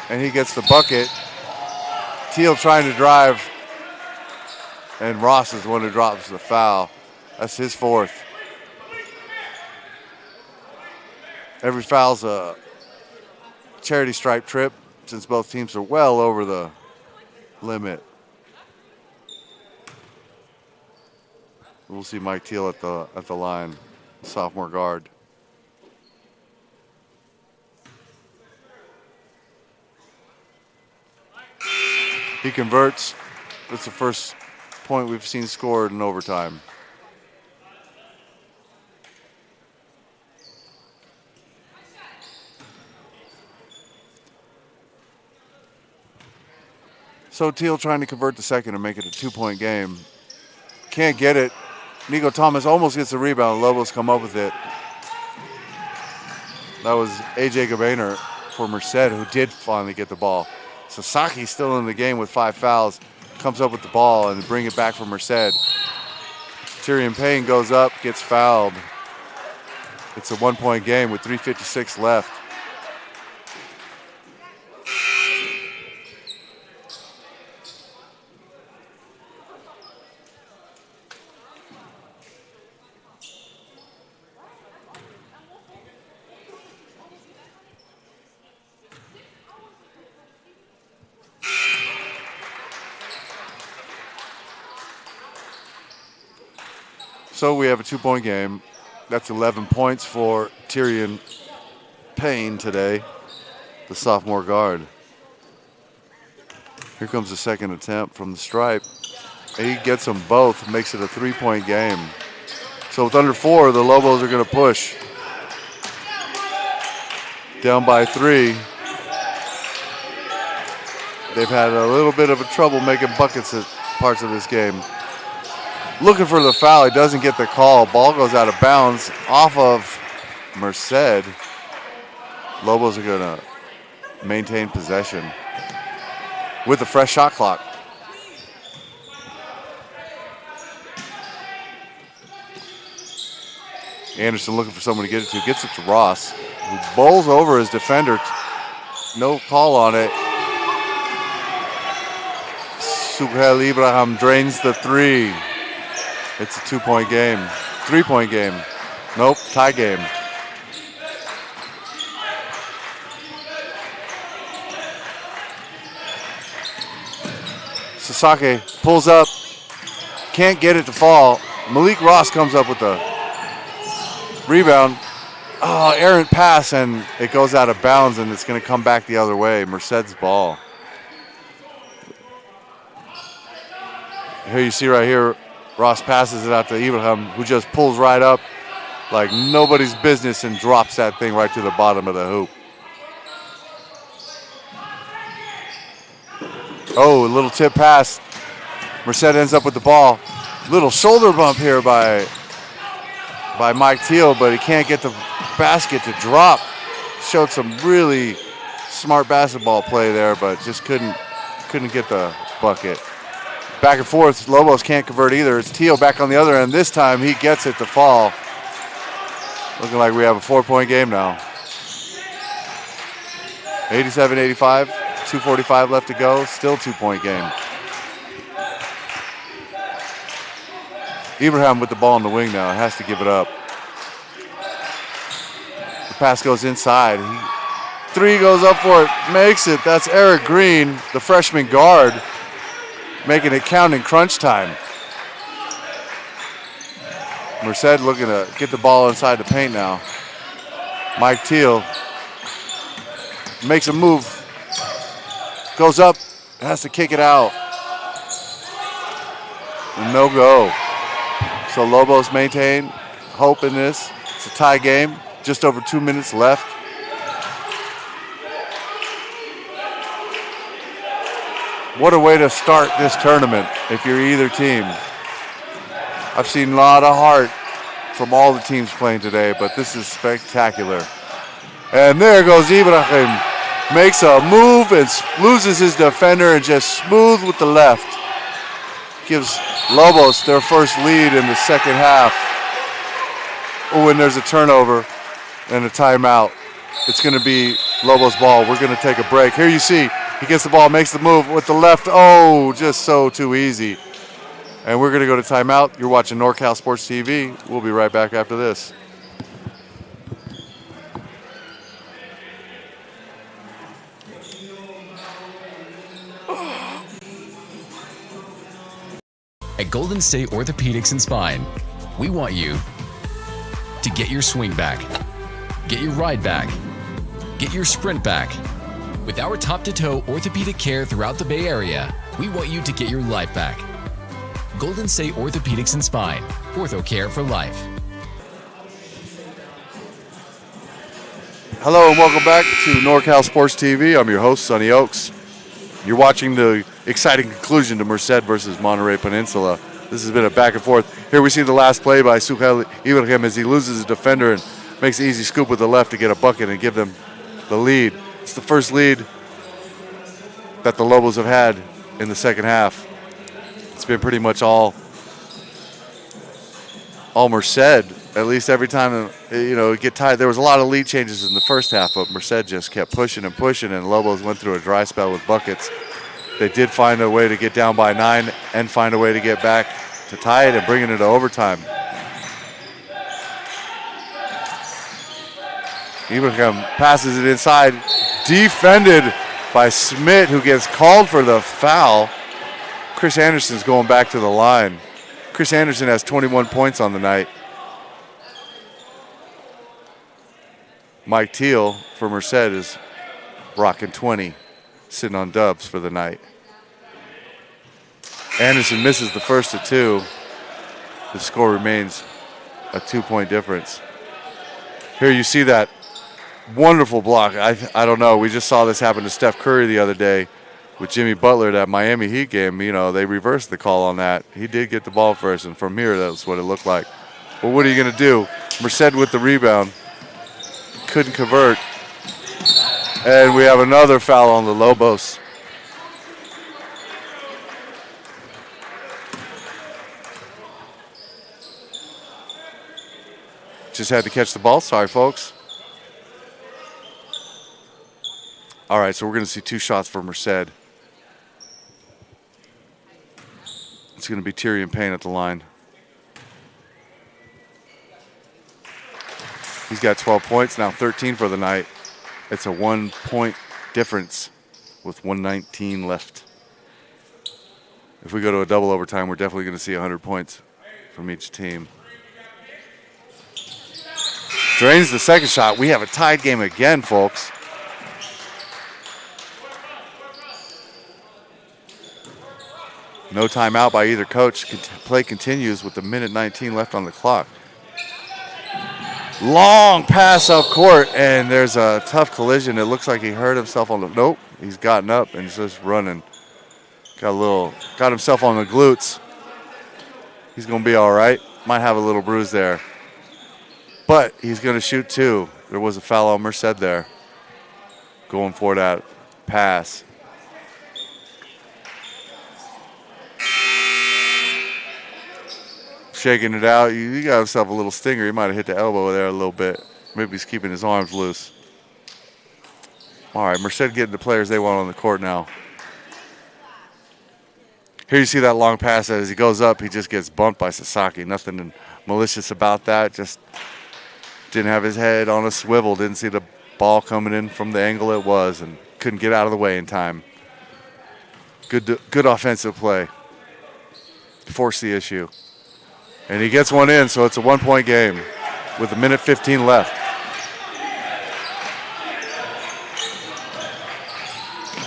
And he gets the bucket. Teal trying to drive. And Ross is the one who drops the foul. That's his fourth. Every foul's a charity stripe trip, since both teams are well over the limit. We'll see Mike Teal at the line, sophomore guard. He converts. That's the first point we've seen scored in overtime. So Teal trying to convert the second and make it a 2-point game. Can't get it. Nico Thomas almost gets the rebound. Lobos come up with it. That was A.J. Gabainer for Merced, who did finally get the ball. Sasaki still in the game with 5 fouls. Comes up with the ball and bring it back for Merced. Tyrion Payne goes up, gets fouled. It's a 1-point game with 3:56 left. So we have a 2-point game. That's 11 points for Tyrion Payne today, the sophomore guard. Here comes the second attempt from the stripe. He gets them both, makes it a 3-point game. So with under 4, the Lobos are going to push. down by 3. They've had a little bit of a trouble making buckets at parts of this game. Looking for the foul. He doesn't get the call. Ball goes out of bounds off of Merced. Lobos are going to maintain possession with a fresh shot clock. Anderson looking for someone to get it to. Gets it to Ross, who bowls over his defender. No call on it. Suhail Ibrahim drains the 3. It's a 2-point game. 3-point game. Nope, tie game. Sasaki pulls up. Can't get it to fall. Malik Ross comes up with the rebound. Oh, errant pass, and it goes out of bounds, and it's going to come back the other way. Merced's ball. Here you see right here, Ross passes it out to Ibrahim, who just pulls right up like nobody's business and drops that thing right to the bottom of the hoop. Oh, a little tip pass. Merced ends up with the ball. Little shoulder bump here by Mike Teal, but he can't get the basket to drop. Showed some really smart basketball play there, but just couldn't get the bucket. Back and forth, Lobos can't convert either. It's Teal back on the other end. This time he gets it to fall. Looking like we have a 4-point game now. 87-85, 2:45 left to go. Still 2-point game. Ibrahim with the ball in the wing now. Has to give it up. The pass goes inside. 3 goes up for it. Makes it. That's Eric Green, the freshman guard, making it count in crunch time. Merced looking to get the ball inside the paint now. Mike Teal makes a move. Goes up. Has to kick it out. No go. So Lobos maintain hope in this. It's a tie game. Just over 2 minutes left. What a way to start this tournament if you're either team. I've seen a lot of heart from all the teams playing today, but this is spectacular. And there goes Ibrahim. Makes a move and loses his defender and just smooth with the left. Gives Lobos their first lead in the second half. Oh, and there's a turnover and a timeout. It's going to be Lobos ball. We're going to take a break. Here you see, he gets the ball, makes the move with the left. Oh, just so too easy. And we're going to go to timeout. You're watching NorCal Sports TV. We'll be right back after this. At Golden State Orthopedics and Spine, we want you to get your swing back, get your ride back, get your sprint back. With our top-to-toe orthopedic care throughout the Bay Area, we want you to get your life back. Golden State Orthopedics and Spine, ortho care for life. Hello and welcome back to NorCal Sports TV. I'm your host, Sonny Oaks. You're watching the exciting conclusion to Merced versus Monterey Peninsula. This has been a back and forth. Here we see the last play by Suhail Ibrahim as he loses his defender and makes an easy scoop with the left to get a bucket and give them the lead. It's the first lead that the Lobos have had in the second half. It's been pretty much all Merced. At least every time, get tied. There was a lot of lead changes in the first half, but Merced just kept pushing and pushing, and Lobos went through a dry spell with buckets. They did find a way to get down by 9 and find a way to get back to tie it and bring it into overtime. Ibrahim passes it inside, defended by Smith, who gets called for the foul. Chris Anderson's going back to the line. Chris Anderson has 21 points on the night. Mike Teal for Merced is rocking 20, sitting on dubs for the night. Anderson misses the first of 2. The score remains a 2-point difference. Here you see that Wonderful block. I don't know. We just saw this happen to Steph Curry the other day with Jimmy Butler, that Miami Heat game. You know, they reversed the call on that. He did get the ball first, and from here, that's what it looked like. But what are you going to do? Merced with the rebound. Couldn't convert. And we have another foul on the Lobos. Just had to catch the ball. Sorry, folks. All right, so we're going to see 2 shots for Merced. It's going to be Tyrion Payne at the line. He's got 12 points, now 13 for the night. It's a 1-point difference with 1:19 left. If we go to a double overtime, we're definitely going to see 100 points from each team. Drains the second shot. We have a tied game again, folks. No timeout by either coach. Play continues with 1:19 left on the clock. Long pass up court, and there's a tough collision. It looks like he hurt himself on the. Nope, he's gotten up and he's just running. Got himself on the glutes. He's gonna be all right. Might have a little bruise there, but he's gonna shoot 2. There was a foul on Merced there. Going for that pass. Shaking it out. You got himself a little stinger. He might have hit the elbow there a little bit. Maybe he's keeping his arms loose. All right, Merced getting the players they want on the court now. Here you see that long pass. As he goes up, he just gets bumped by Sasaki. Nothing malicious about that. Just didn't have his head on a swivel. Didn't see the ball coming in from the angle it was, and couldn't get out of the way in time. Good offensive play. Forced the issue. And he gets one in, so it's a 1-point game with 1:15 left.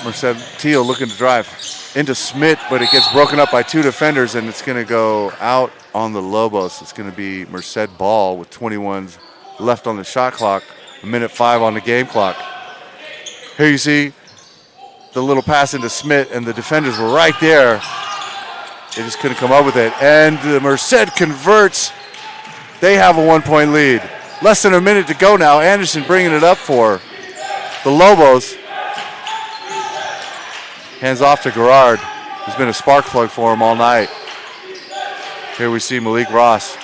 Merced Teal looking to drive into Smith, but it gets broken up by 2 defenders, and it's going to go out on the Lobos. It's going to be Merced ball with 21 left on the shot clock, 1:05 on the game clock. Here you see the little pass into Smith, and the defenders were right there. They just couldn't come up with it. And the Merced converts. They have a 1-point lead. Less than a minute to go now. Anderson bringing it up for the Lobos. Hands off to Gerard, who's been a spark plug for him all night. Here we see Malik Ross.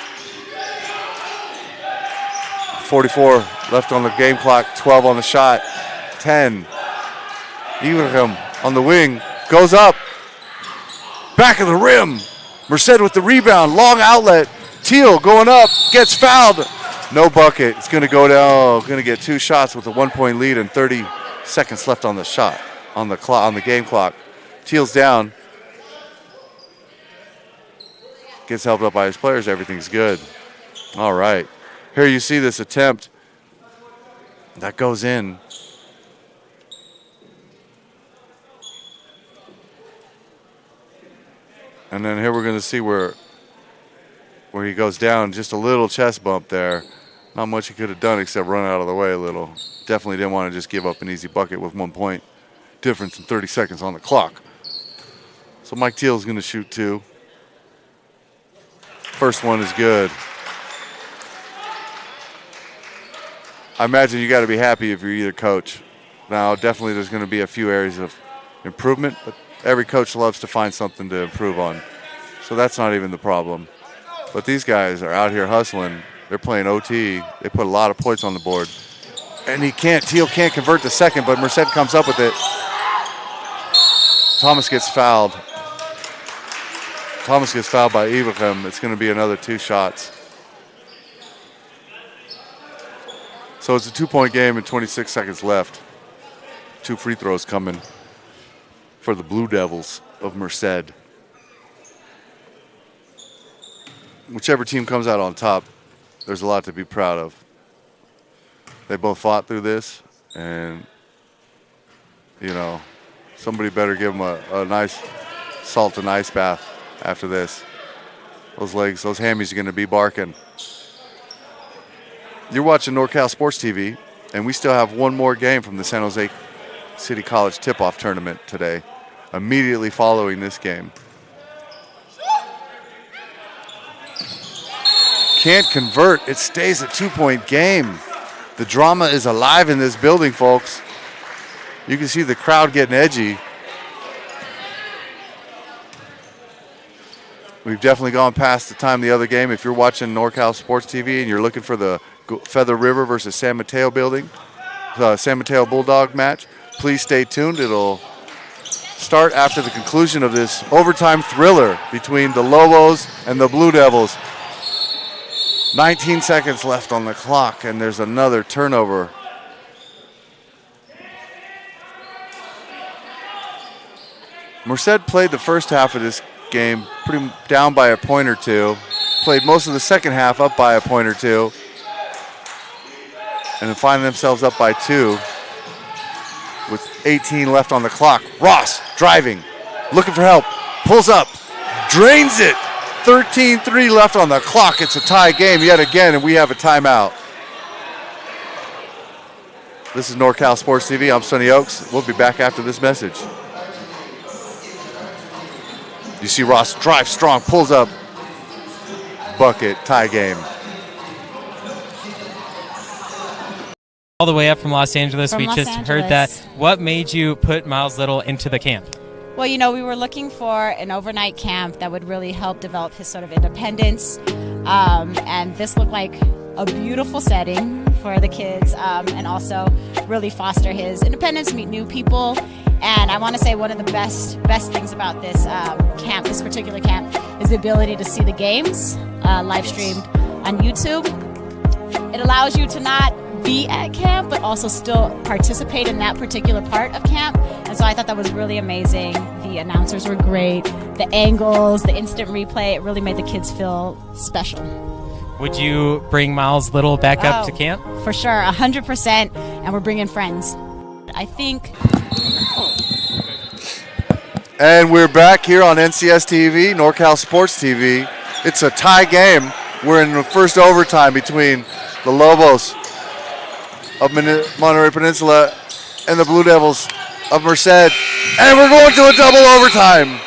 44 left on the game clock, 12 on the shot, 10. Ibrahim on the wing, goes up. Back of the rim. Merced with the rebound. Long outlet. Teal going up. Gets fouled. No bucket. It's going to go down. Going to get 2 shots with a 1-point lead and 30 seconds left on the shot. On the game clock. Teal's down. Gets helped up by his players. Everything's good. All right. Here you see this attempt. That goes in. And then here we're going to see where he goes down. Just a little chest bump there. Not much he could have done except run out of the way a little. Definitely didn't want to just give up an easy bucket with 1 point difference in 30 seconds on the clock. So Mike Teal's going to shoot 2. First one is good. I imagine you got to be happy if you're either coach. Now, definitely there's going to be a few areas of improvement, but every coach loves to find something to improve on. So that's not even the problem. But these guys are out here hustling. They're playing OT. They put a lot of points on the board. And Teal can't convert the second, but Merced comes up with it. Thomas gets fouled. Thomas gets fouled by Ibrahim. It's going to be another 2 shots. So it's a 2-point game and 26 seconds left. 2 free throws coming for the Blue Devils of Merced. Whichever team comes out on top, there's a lot to be proud of. They both fought through this, and, you know, somebody better give them a nice salt and ice bath after this. Those legs, those hammies are going to be barking. You're watching NorCal Sports TV. And we still have one more game from the San Jose City College tip-off tournament today, immediately following this game. Can't convert. It stays a 2-point game. The drama is alive in this building, folks. You can see the crowd getting edgy. We've definitely gone past the time of the other game. If you're watching NorCal Sports TV and you're looking for the Feather River versus San Mateo San Mateo Bulldog match, please stay tuned. It'll start after the conclusion of this overtime thriller between the Lobos and the Blue Devils. 19 seconds left on the clock, and there's another turnover. Merced played the first half of this game pretty down by a point or two. Played most of the second half up by a point or two. And then finding themselves up by 2 with 18 left on the clock. Ross driving, looking for help, pulls up, drains it. 13-3 left on the clock. It's a tie game yet again, and we have a timeout. This is NorCal Sports TV. I'm Sonny Oaks. We'll be back after this message. You see Ross drive strong, pulls up, bucket, tie game. All the way up from Los Angeles. From we Los just Angeles. heard that. What made you put Miles Little into the camp? Well, you know, we were looking for an overnight camp that would really help develop his sort of independence. And this looked like a beautiful setting for the kids, and also really foster his independence, meet new people. And I want to say one of the best things about this camp, this particular camp, is the ability to see the games live streamed on YouTube. It allows you to not be at camp, but also still participate in that particular part of camp. And so I thought that was really amazing. The announcers were great. The angles, the instant replay, it really made the kids feel special. Would you bring Miles Little back up to camp? For sure, 100%. And we're bringing friends. I think. And we're back here on NCS TV, NorCal Sports TV. It's a tie game. We're in the first overtime between the Lobos of Monterey Peninsula and the Blue Devils of Merced. And we're going to a double overtime.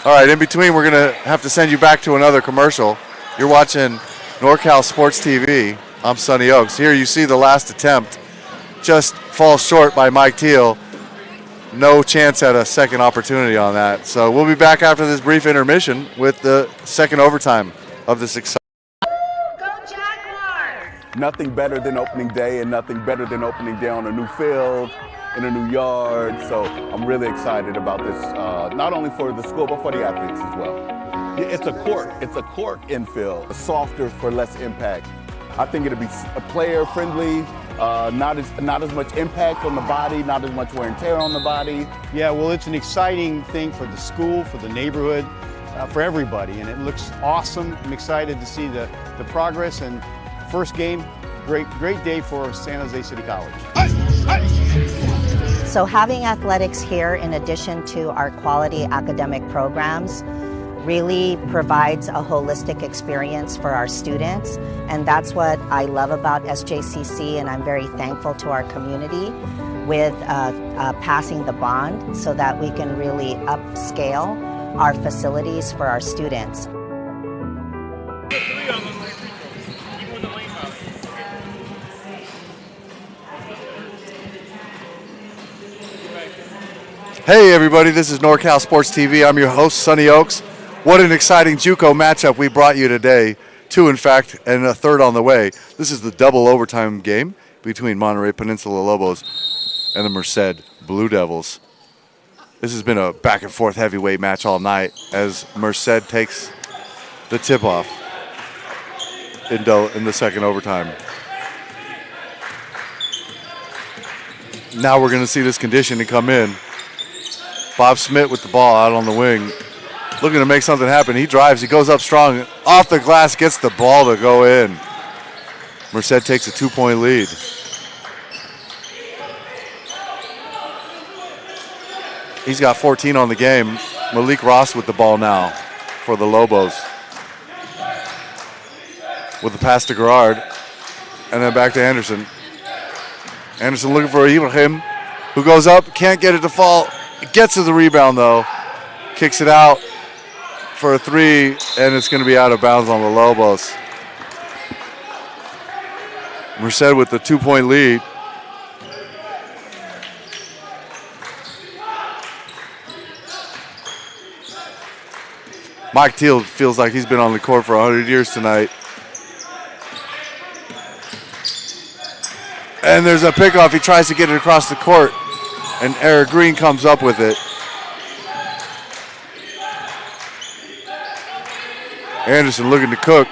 All right, in between, we're going to have to send you back to another commercial. You're watching NorCal Sports TV. I'm Sonny Oaks. Here you see the last attempt. Just falls short by Mike Teal. No chance at a second opportunity on that. So we'll be back after this brief intermission with the second overtime of this exciting. Nothing better than opening day, and nothing better than opening day on a new field, in a new yard. So I'm really excited about this, not only for the school, but for the athletes as well. It's a court infield, softer for less impact. I think it'll be player friendly, not as much impact on the body, not as much wear and tear on the body. Yeah, well, it's an exciting thing for the school, for the neighborhood, for everybody, and it looks awesome. I'm excited to see the progress, and first game, great day for San Jose City College. So having athletics here, in addition to our quality academic programs, really provides a holistic experience for our students. And that's what I love about SJCC, and I'm very thankful to our community with passing the bond so that we can really upscale our facilities for our students. Hey everybody, this is NorCal Sports TV. I'm your host, Sonny Oaks. What an exciting JUCO matchup we brought you today. 2, in fact, and a third on the way. This is the double overtime game between Monterey Peninsula Lobos and the Merced Blue Devils. This has been a back and forth heavyweight match all night as Merced takes the tip-off in the second overtime. Now we're going to see this conditioning come in. Bob Smith with the ball out on the wing, looking to make something happen. He drives, he goes up strong, off the glass, gets the ball to go in. Merced takes a 2-point lead. He's got 14 on the game. Malik Ross with the ball now for the Lobos. With the pass to Gerard. And then back to Henderson. Henderson looking for Ibrahim, who goes up, can't get it to fall. Gets to the rebound, though. Kicks it out for a three, and it's going to be out of bounds on the Lobos. Merced with the 2-point lead. Mike Teal feels like he's been on the court for 100 years tonight. And there's a pickoff. He tries to get it across the court, and Eric Green comes up with it. Anderson looking to cook.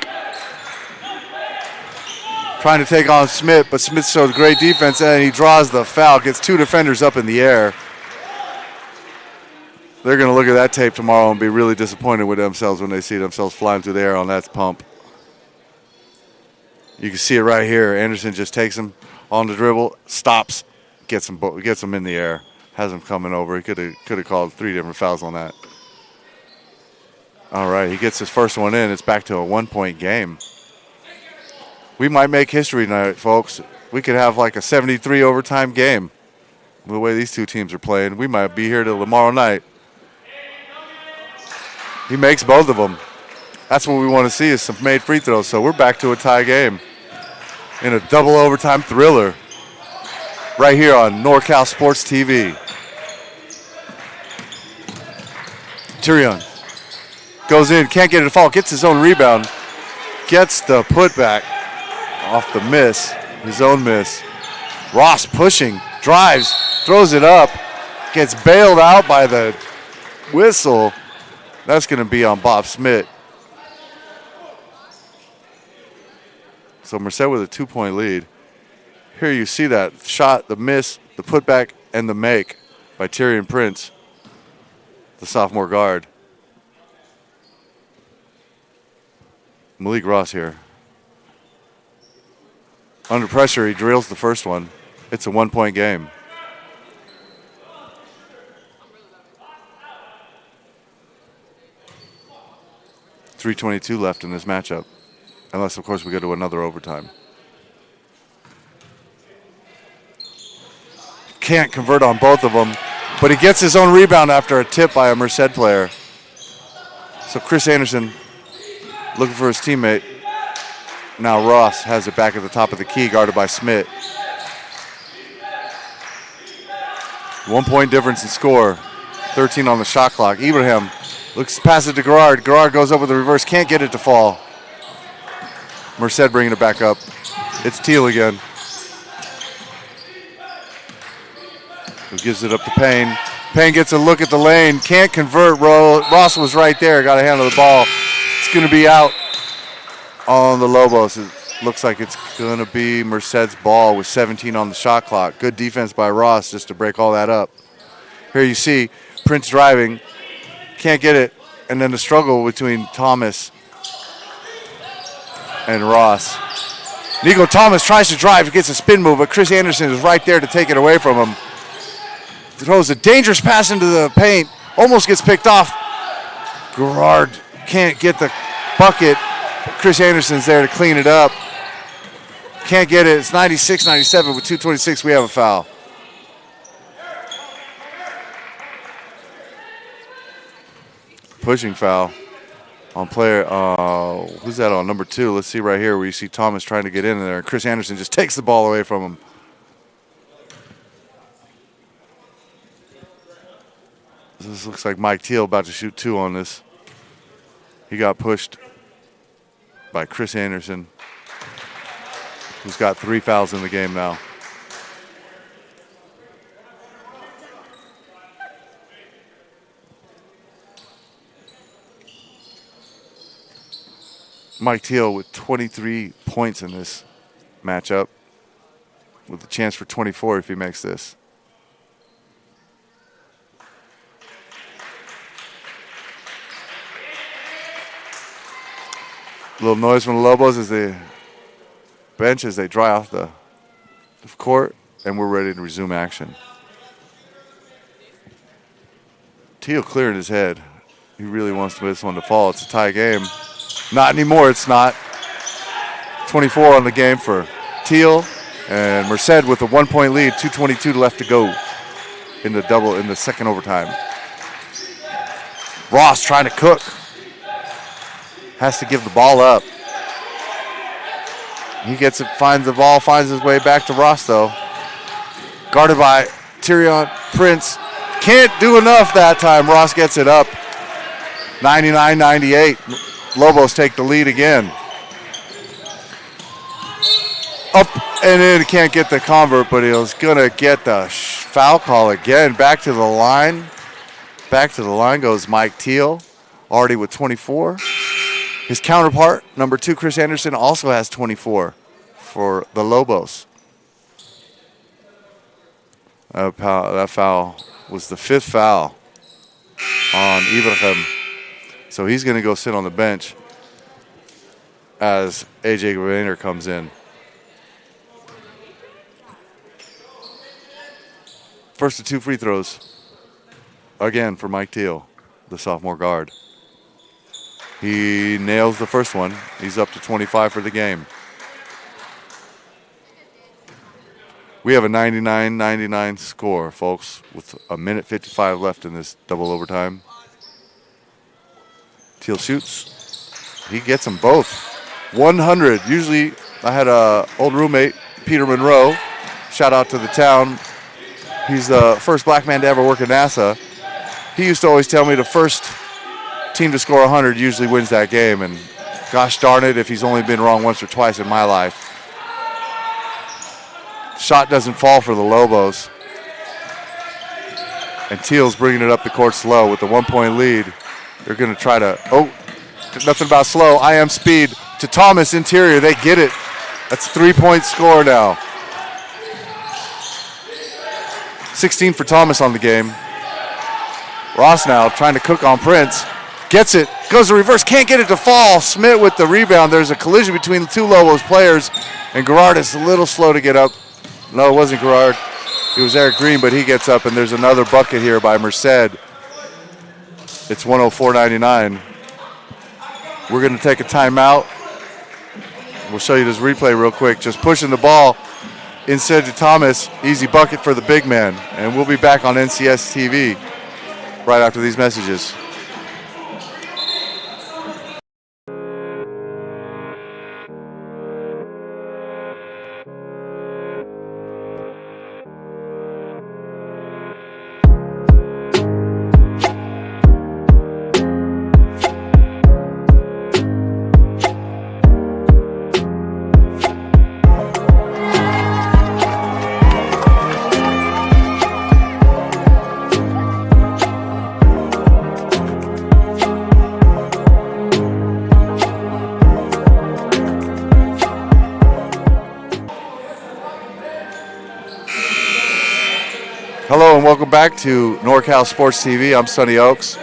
Trying to take on Smith, but Smith shows great defense, and he draws the foul, gets two defenders up in the air. They're going to look at that tape tomorrow and be really disappointed with themselves when they see themselves flying through the air on that pump. You can see it right here. Anderson just takes him on the dribble, stops, gets him in the air, has him coming over. He could have called 3 different fouls on that. All right, he gets his first one in. It's back to a 1-point game. We might make history tonight, folks. We could have like a 73 overtime game. The way these two teams are playing, we might be here till tomorrow night. He makes both of them. That's what we want to see, is some made free throws. So we're back to a tie game in a double overtime thriller right here on NorCal Sports TV. Tyrion goes in, can't get it to fall, gets his own rebound, gets the putback off the miss, his own miss. Ross pushing, drives, throws it up, gets bailed out by the whistle. That's going to be on Bob Smith. So Merced with a 2-point lead. Here you see that shot, the miss, the putback, and the make by Tyrion Prince, the sophomore guard. Malik Ross here. Under pressure, he drills the first one. It's a 1-point game. .322 left in this matchup, unless, of course, we go to another overtime. Can't convert on both of them, but he gets his own rebound after a tip by a Merced player. So Chris Anderson looking for his teammate. Now Ross has it back at the top of the key, guarded by Smith. 1-point difference in score. 13 on the shot clock. Ibrahim looks pass it to Gerard. Gerard goes up with the reverse, can't get it to fall. Merced bringing it back up. It's Teal again. Who gives it up to Payne. Payne gets a look at the lane, can't convert. Ross was right there, got a hand on the ball. It's going to be out on the Lobos. It looks like it's going to be Merced's ball with 17 on the shot clock. Good defense by Ross just to break all that up. Here you see Prince driving, can't get it, and then the struggle between Thomas and Ross. Nico Thomas tries to drive, gets a spin move, but Chris Anderson is right there to take it away from him. Throws a dangerous pass into the paint, almost gets picked off. Gerard can't get the bucket. Chris Anderson's there to clean it up. Can't get it. It's 96-97 with 2:26. We have a foul. Pushing foul on player, who's that on? Number 2. Let's see right here where you see Thomas trying to get in there. Chris Anderson just takes the ball away from him. This looks like Mike Teal about to shoot 2 on this. He got pushed by Chris Anderson, who's got 3 fouls in the game now. Mike Teal with 23 points in this matchup, with a chance for 24 if he makes this. A little noise from the Lobos as they bench as they dry off the court, and we're ready to resume action. Teal clearing his head. He really wants this one to fall. It's a tie game. Not anymore, it's not. 24 on the game for Teal and Merced with a 1-point lead, 2:22 left to go in the second overtime. Ross trying to cook. Has to give the ball up. He gets it, finds the ball, finds his way back to Ross though. Guarded by Tyrion Prince. Can't do enough that time. Ross gets it up. 99-98. Lobos take the lead again. Up and in, can't get the convert, but he was going to get the foul call again. Back to the line. Back to the line goes Mike Teal, already with 24. His counterpart, number 2, Chris Anderson, also has 24 for the Lobos. That foul was the 5th foul on Ibrahim. So he's going to go sit on the bench as A.J. Rayner comes in. First of 2 free throws, again for Mike Teal, the sophomore guard. He nails the first one. He's up to 25 for the game. We have a 99-99 score, folks, with a minute 55 left in this double overtime. Teal shoots. He gets them both. 100. Usually, I had a old roommate, Peter Monroe. Shout out to the town. He's the first black man to ever work at NASA. He used to always tell me the first team to score 100 usually wins that game. And gosh darn it, if he's only been wrong once or twice in my life. Shot doesn't fall for the Lobos. And Teal's bringing it up the court slow with the 1-point lead. They're going to try to, nothing about slow. I am speed to Thomas interior. They get it. That's a 3-point score now. 16 for Thomas on the game. Ross now trying to cook on Prince. Gets it. Goes to reverse. Can't get it to fall. Smith with the rebound. There's a collision between the 2 Lobos players. And Gerard is a little slow to get up. No, it wasn't Gerard. It was Eric Green, but he gets up. And there's another bucket here by Merced. It's 104-99. We're going to take a timeout. We'll show you this replay real quick. Just pushing the ball instead to Thomas. Easy bucket for the big man. And we'll be back on NCS TV right after these messages. Hello and welcome back to NorCal Sports TV. I'm Sonny Oaks.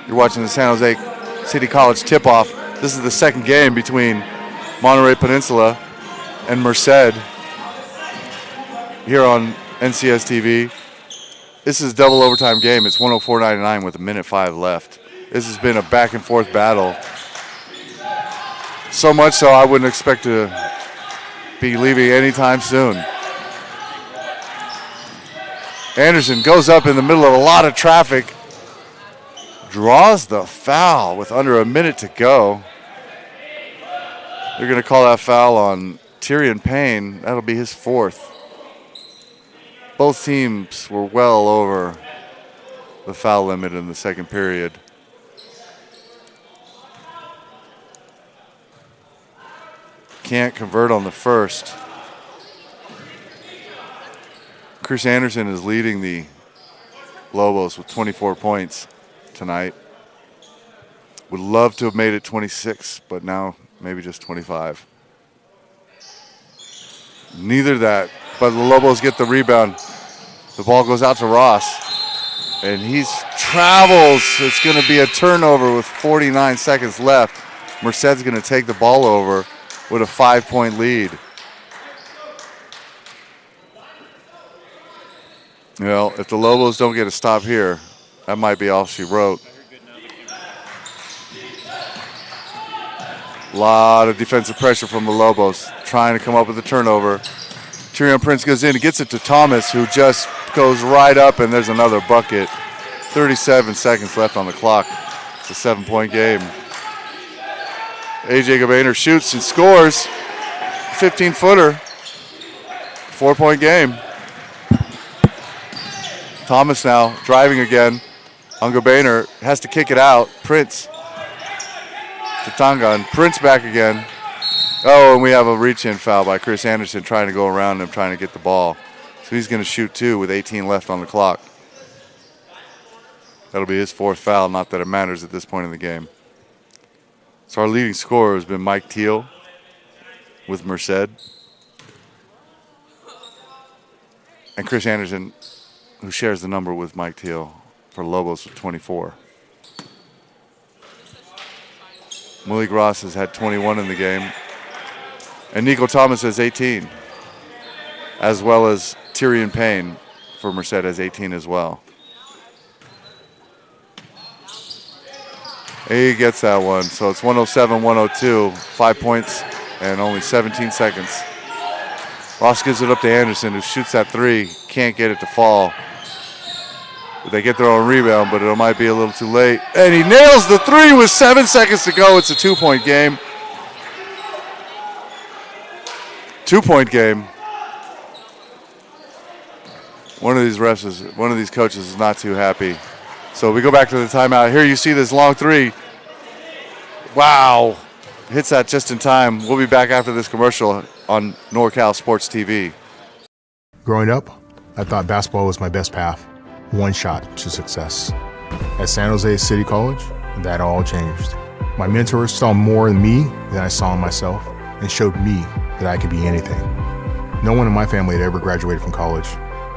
You're watching the San Jose City College tip-off. This is the second game between Monterey Peninsula and Merced here on NCS TV. This is a double overtime game. It's 104-99 with a minute 5 left. This has been a back and forth battle. So much so I wouldn't expect to be leaving anytime soon. Anderson goes up in the middle of a lot of traffic. Draws the foul with under a minute to go. They're going to call that foul on Tyrion Payne. That'll be his 4th. Both teams were well over the foul limit in the second period. Can't convert on the first. Chris Anderson is leading the Lobos with 24 points tonight. Would love to have made it 26, but now maybe just 25. Neither that, but the Lobos get the rebound. The ball goes out to Ross, and he travels. It's going to be a turnover with 49 seconds left. Merced's going to take the ball over with a 5-point lead. Well, if the Lobos don't get a stop here, that might be all she wrote. A lot of defensive pressure from the Lobos, trying to come up with a turnover. Tyrion Prince goes in and gets it to Thomas, who just goes right up, and there's another bucket. 37 seconds left on the clock. It's a 7-point game. A.J. Gabainer shoots and scores. 15-footer. 4-point game. Thomas now driving again on Gabainer. Has to kick it out. Prince to Tonga, and Prince back again. Oh, and we have a reach-in foul by Chris Anderson trying to go around him, trying to get the ball. So he's going to shoot 2 with 18 left on the clock. That'll be his 4th foul, not that it matters at this point in the game. So our leading scorer has been Mike Teal with Merced. And Chris Anderson, who shares the number with Mike Teal for Lobos with 24. Malik Ross has had 21 in the game. And Nico Thomas has 18, as well as Tyrion Payne for Merced has 18 as well. He gets that one, so it's 107-102, 5 points and only 17 seconds. Ross gives it up to Anderson, who shoots that 3, can't get it to fall. They get their own rebound, but it might be a little too late. And he nails the 3 with 7 seconds to go. It's a 2-point game. 2-point game. One of these coaches is not too happy. So we go back to the timeout. Here you see this long 3. Wow. Hits that just in time. We'll be back after this commercial on NorCal Sports TV. Growing up, I thought basketball was my best path. One shot to success. At San Jose City College, that all changed. My mentors saw more in me than I saw in myself and showed me that I could be anything. No one in my family had ever graduated from college,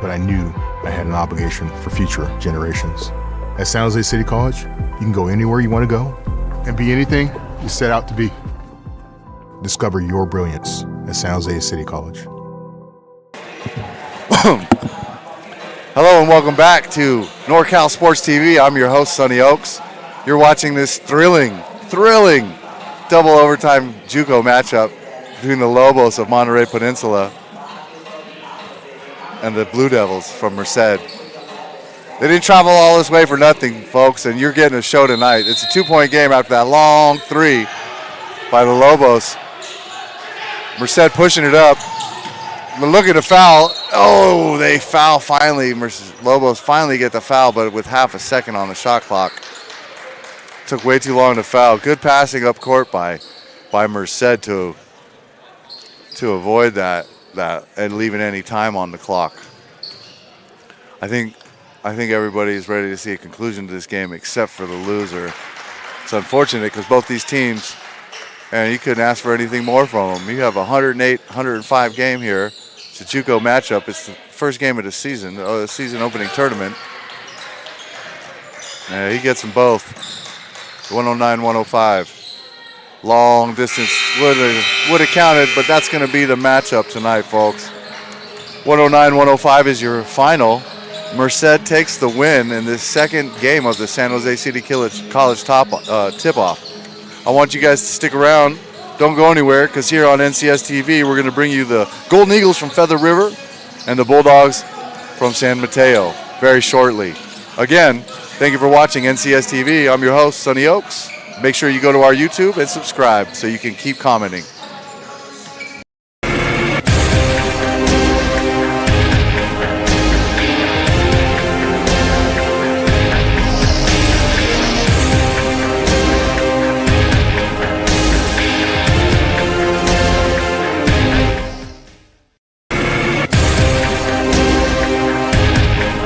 but I knew I had an obligation for future generations. At San Jose City College, you can go anywhere you want to go and be anything you set out to be. Discover your brilliance at San Jose City College. Hello and welcome back to NorCal Sports TV. I'm your host, Sonny Oaks. You're watching this thrilling double overtime JUCO matchup between the Lobos of Monterey Peninsula and the Blue Devils from Merced. They didn't travel all this way for nothing, folks, and you're getting a show tonight. It's a 2-point game after that long 3 by the Lobos. Merced pushing it up. We're looking to foul. Oh, they foul finally. Lobos finally get the foul, but with half a second on the shot clock. Took way too long to foul. Good passing up court by Merced to avoid that and leaving any time on the clock. I think everybody's ready to see a conclusion to this game except for the loser. It's unfortunate because both these teams, and you couldn't ask for anything more from them. You have a 108-105 game here. It's a JUCO matchup. It's the first game of the season opening tournament. Yeah, he gets them both. 109-105. Long distance would have counted, but that's going to be the matchup tonight, folks. 109-105 is your final. Merced takes the win in this second game of the San Jose City College tip-off. I want you guys to stick around. Don't go anywhere, because here on NCS TV, we're going to bring you the Golden Eagles from Feather River and the Bulldogs from San Mateo very shortly. Again, thank you for watching NCS TV. I'm your host, Sonny Oaks. Make sure you go to our YouTube and subscribe so you can keep commenting.